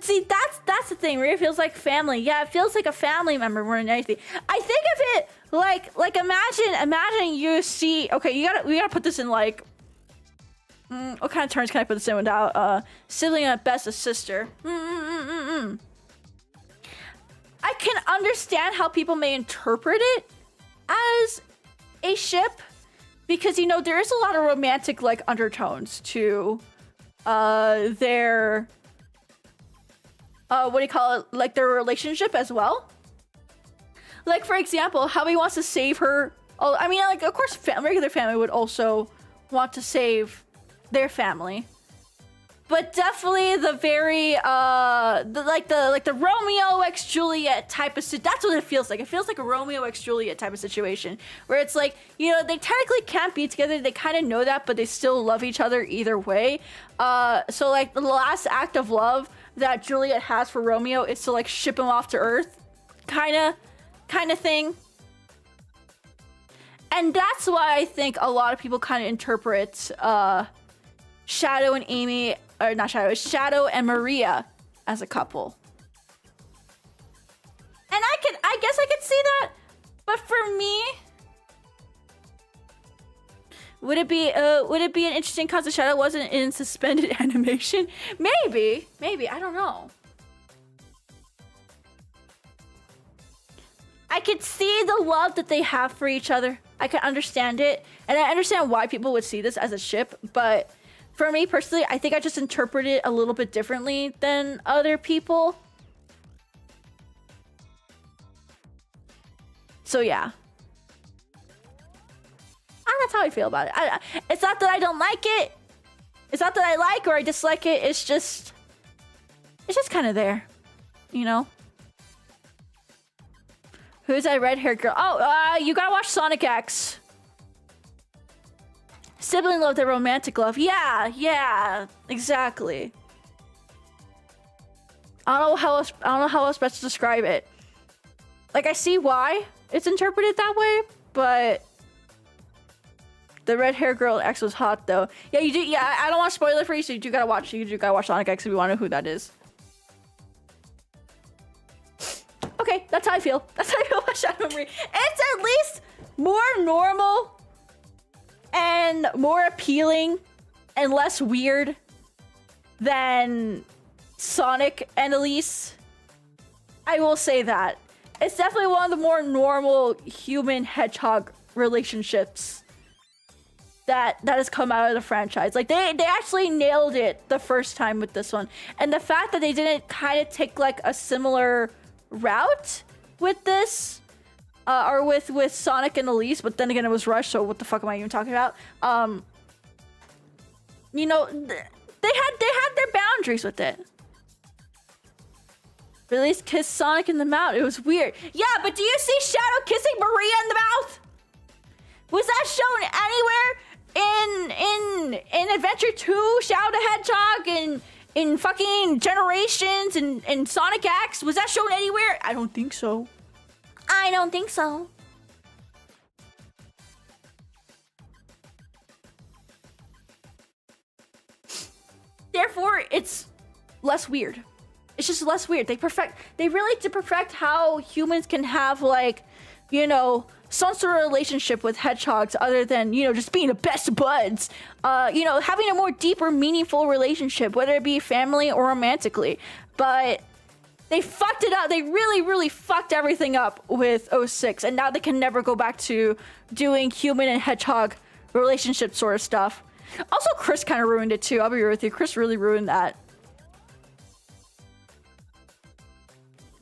see, that's the thing. Maria feels like family. Yeah, it feels like a family member more than anything. I think of it like imagine you see... Okay, we gotta put this in like... what kind of terms can I put this in without sibling at best a sister? I can understand how people may interpret it as a ship because, you know, there is a lot of romantic like undertones to their what do you call it, like their relationship as well. Like, for example, how he wants to save her. Oh, I mean, like, of course regular family would also want to save their family, but definitely the very the Romeo x Juliet type of that's what it feels like. It feels like a Romeo x Juliet type of situation where it's like, you know, they technically can't be together, they kind of know that, but they still love each other either way. So like the last act of love that Juliet has for Romeo is to like ship him off to Earth, kind of thing. And that's why I think a lot of people kind of interpret Shadow and Amy, or not Shadow, Shadow and Maria as a couple. And I guess I could see that. But for me, would it be an interesting concept Shadow wasn't in suspended animation? Maybe, I don't know. I could see the love that they have for each other. I can understand it, and I understand why people would see this as a ship, but for me personally, I think I just interpret it a little bit differently than other people. So yeah. That's how I feel about it. It's not that I don't like it. It's not that I like or I dislike it. It's just kind of there, you know? Who's that red-haired girl? Oh, you gotta watch Sonic X. Sibling love, the romantic love. Yeah, exactly. I don't know how else best to describe it. Like, I see why it's interpreted that way, but the red-haired girl in X was hot though. Yeah, you do. Yeah, I don't want to spoil it for you, so you do gotta watch Sonic X if you want to know who that is. Okay, that's how I feel. That's how I feel about Shadow Marie. It's at least more normal and more appealing and less weird than Sonic and Elise. I will say that. It's definitely one of the more normal human-hedgehog relationships that has come out of the franchise. Like, they actually nailed it the first time with this one. And the fact that they didn't kind of take, like, a similar route with this, or with Sonic and Elise, but then again, it was rushed, so what the fuck am I even talking about? You know, they had their boundaries with it. But at least kiss Sonic in the mouth. It was weird. Yeah, but do you see Shadow kissing Maria in the mouth? Was that shown anywhere in Adventure 2, Shadow the Hedgehog, in fucking Generations, and Sonic X? Was that shown anywhere? I don't think so. I don't think so. Therefore, it's less weird. It's just less weird. They really did perfect how humans can have, like, you know, some sort of relationship with hedgehogs other than, you know, just being the best buds. You know, having a more deeper, meaningful relationship, whether it be family or romantically. But they fucked it up. They really, really fucked everything up with 06. And now they can never go back to doing human and hedgehog relationship sort of stuff. Also, Chris kind of ruined it too. I'll be real with you. Chris really ruined that.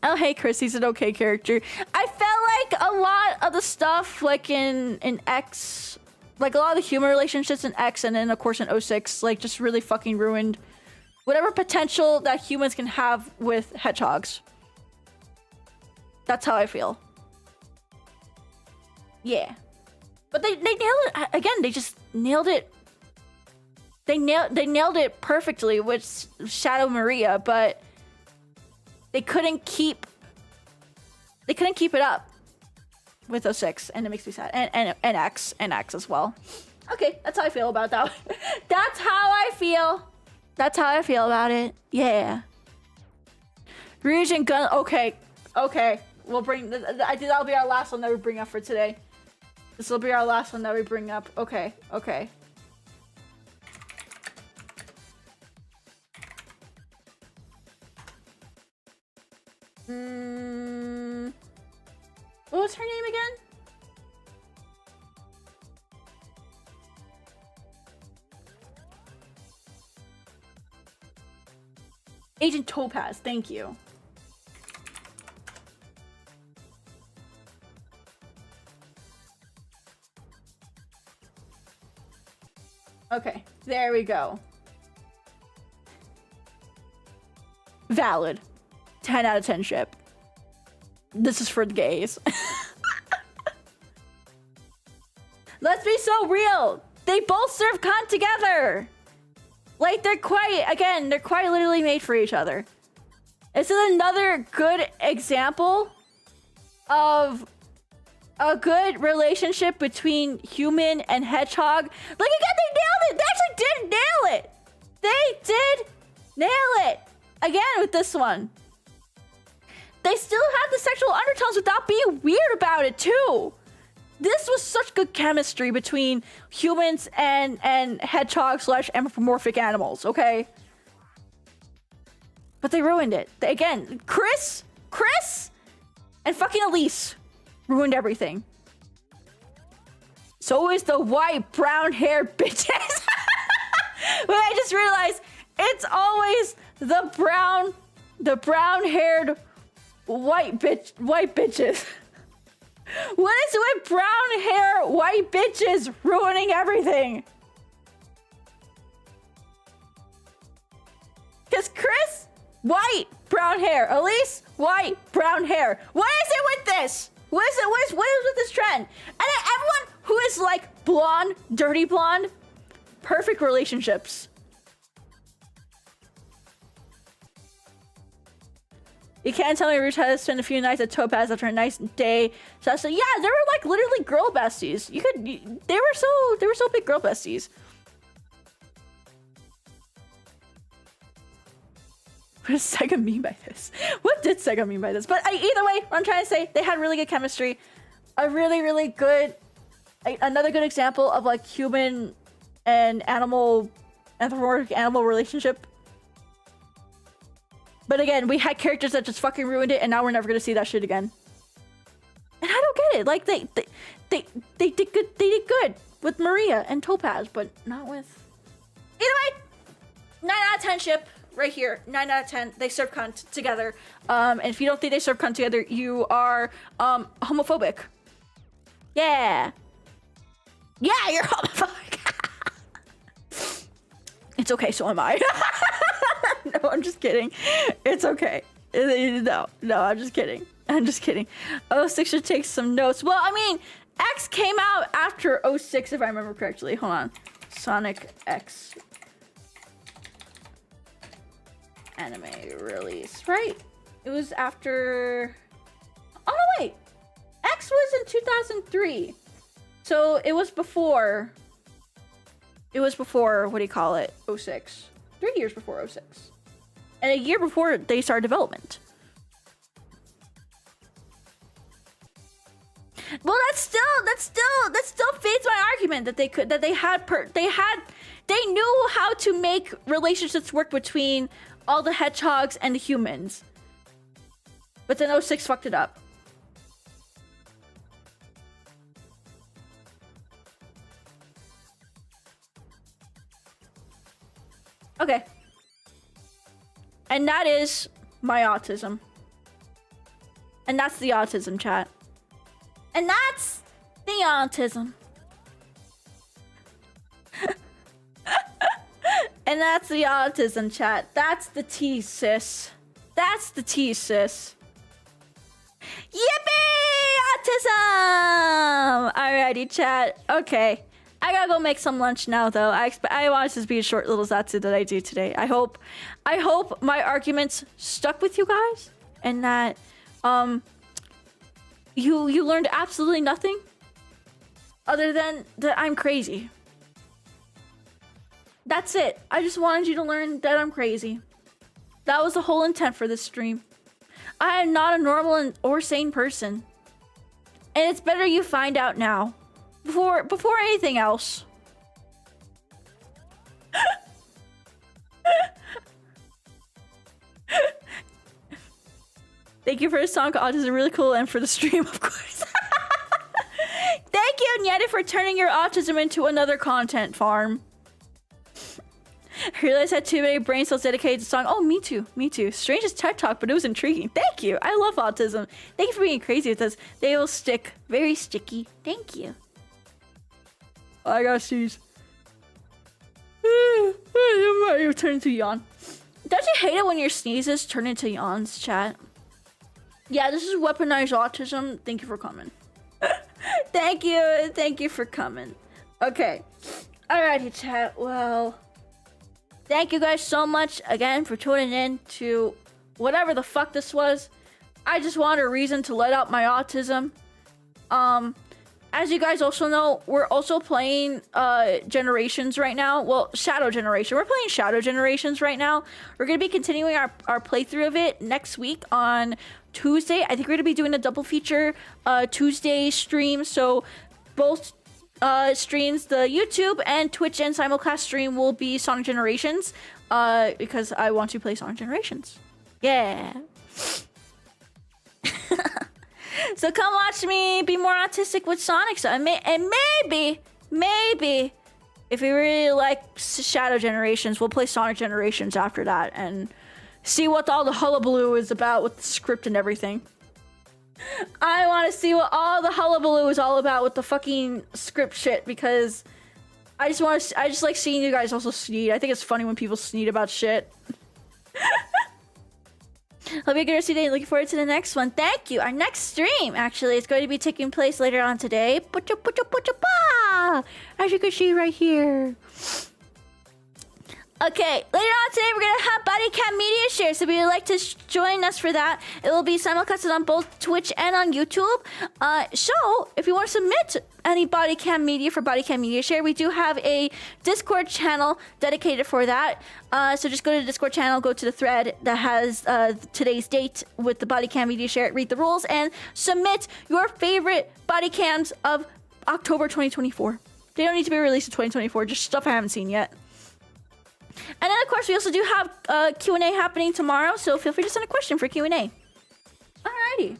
Oh, hey, Chris, he's an okay character. I felt like a lot of the stuff, like in X, like a lot of the human relationships in X, and then of course in 06, like just really fucking ruined whatever potential that humans can have with hedgehogs. That's how I feel. Yeah. But they nailed it. Again, they just nailed it. They nailed it perfectly with Shadow Maria, but they couldn't keep it up with 06, and it makes me sad. And X as well. Okay, that's how I feel about that. That's how I feel. That's how I feel about it. Yeah. Rouge and Gun. Okay. We'll bring. I think that'll be our last one that we bring up for today. This will be our last one that we bring up. Okay. What was her name again? Agent Topaz, thank you. Okay, there we go. Valid. 10 out of 10 ship. This is for the gays. Let's be so real. They both serve con together. Like, they're quite literally made for each other. This is another good example of a good relationship between human and hedgehog. Like, again, they nailed it. They actually did nail it. They did nail it. Again with this one. they still had the sexual undertones without being weird about it too. This was such good chemistry between humans and hedgehog / anthropomorphic animals, okay? But they ruined it. Again, Chris, and fucking Elise ruined everything. So is the white brown hair bitches. But I just realized it's always the brown haired white bitches. What is with brown hair white bitches ruining everything? Cause Chris, white, brown hair. Elise, white, brown hair. What is it with this? What is with this trend? And then everyone who is like blonde, dirty blonde, perfect relationships. You can't tell me Rouge had to spend a few nights at Topaz after a nice day. So I said, yeah, they were like literally girl besties. They were so big girl besties. What does Sega mean by this? What did Sega mean by this? But either way, what I'm trying to say, they had really good chemistry. A really, really good, another good example of like human and anthropomorphic animal relationship. But again, we had characters that just fucking ruined it, and now we're never gonna see that shit again. And I don't get it. Like they did good. They did good with Maria and Topaz, but not with. Either way, 9 out of 10 ship right here. 9 out of 10. They serve cunt together. And if you don't think they serve cunt together, you are homophobic. Yeah. Yeah, you're homophobic. It's okay. So am I. No, I'm just kidding. It's okay. No, I'm just kidding. Oh, 06 should take some notes. Well, I mean, X came out after 06, if I remember correctly. Hold on. Sonic X anime release, right? It was after... Oh, no, wait. X was in 2003. So it was before... what do you call it? 06. 3 years before 06. And a year before they started development. Well, that still fits my argument that they knew how to make relationships work between all the hedgehogs and the humans. But then 06 fucked it up. Okay. And that is my autism. And that's the autism, chat. And that's the autism. And that's the autism, chat. That's the T, sis. That's the T, sis. Yippee! Autism! Alrighty, chat. Okay. I gotta go make some lunch now, though. I want this to be a short little Zatsu that I do today. I hope my arguments stuck with you guys, and that you learned absolutely nothing other than that I'm crazy. That's it. I just wanted you to learn that I'm crazy. That was the whole intent for this stream. I am not a normal or sane person, and it's better you find out now. Before anything else. Thank you for the song. Autism really cool, and for the stream, of course. Thank you, Nyaru, for turning your autism into another content farm. I realized I had too many brain cells dedicated to the song. Oh, me too. Strange as tech talk, but it was intriguing. Thank you. I love autism. Thank you for being crazy with us. They will stick. Very sticky. Thank you. I gotta sneeze. You turn into yawn. Don't you hate it when your sneezes turn into yawns, chat? Yeah, this is weaponized autism. Thank you for coming. Thank you for coming. Okay. Alrighty, chat. Well, thank you guys so much again for tuning in to whatever the fuck this was. I just wanted a reason to let out my autism. as you guys also know, we're also playing Generations right now. Well, Shadow Generation. We're playing Shadow Generations right now. We're going to be continuing our playthrough of it next week on Tuesday. I think we're going to be doing a double feature Tuesday stream. So both streams, the YouTube and Twitch and simulcast stream will be Sonic Generations because I want to play Sonic Generations. Yeah. So come watch me be more autistic with Sonic. So and maybe, if we really like Shadow Generations, we'll play Sonic Generations after that and see what all the hullabaloo is about with the script and everything. I want to see what all the hullabaloo is all about with the fucking script shit because I just like seeing you guys also sneed. I think it's funny when people sneed about shit. Hope you have a good rest of your day. Looking forward to the next one. Thank you. Our next stream, actually, is going to be taking place later on today. As you can see right here. Okay, later on today, we're going to have Body Cam Media Share. So if you'd like to join us for that, it will be simulcasted on both Twitch and on YouTube. So if you want to submit any Body Cam Media for Body Cam Media Share, we do have a Discord channel dedicated for that. So just go to the Discord channel, go to the thread that has today's date with the Body Cam Media Share, read the rules, and submit your favorite body cams of October 2024. They don't need to be released in 2024, just stuff I haven't seen yet. And then, of course, we also do have Q&A happening tomorrow, so feel free to send a question for Q&A. Alrighty.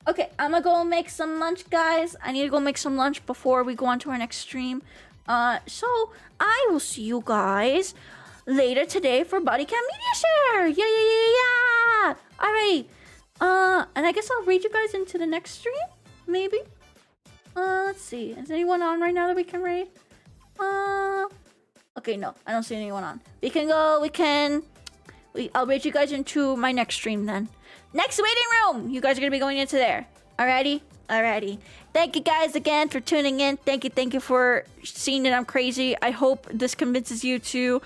Okay, I'm gonna go make some lunch, guys. I need to go make some lunch before we go on to our next stream. So I will see you guys later today for Body Cam Media Share. Yeah. Alrighty. And I guess I'll read you guys into the next stream, maybe. Let's see. Is anyone on right now that we can raid? Okay, no, I don't see anyone on. I'll raid you guys into my next stream then. Next waiting room! You guys are gonna be going into there. Alrighty? Alrighty. Thank you guys again for tuning in. Thank you for seeing that I'm crazy. I hope this convinces you to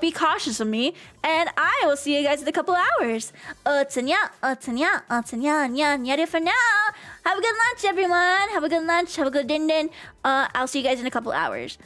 be cautious of me. And I will see you guys in a couple hours. 𝗕𝗿𝗿𝗺𝗺 for now. Have a good lunch, everyone. Have a good lunch. Have a good din. I'll see you guys in a couple hours.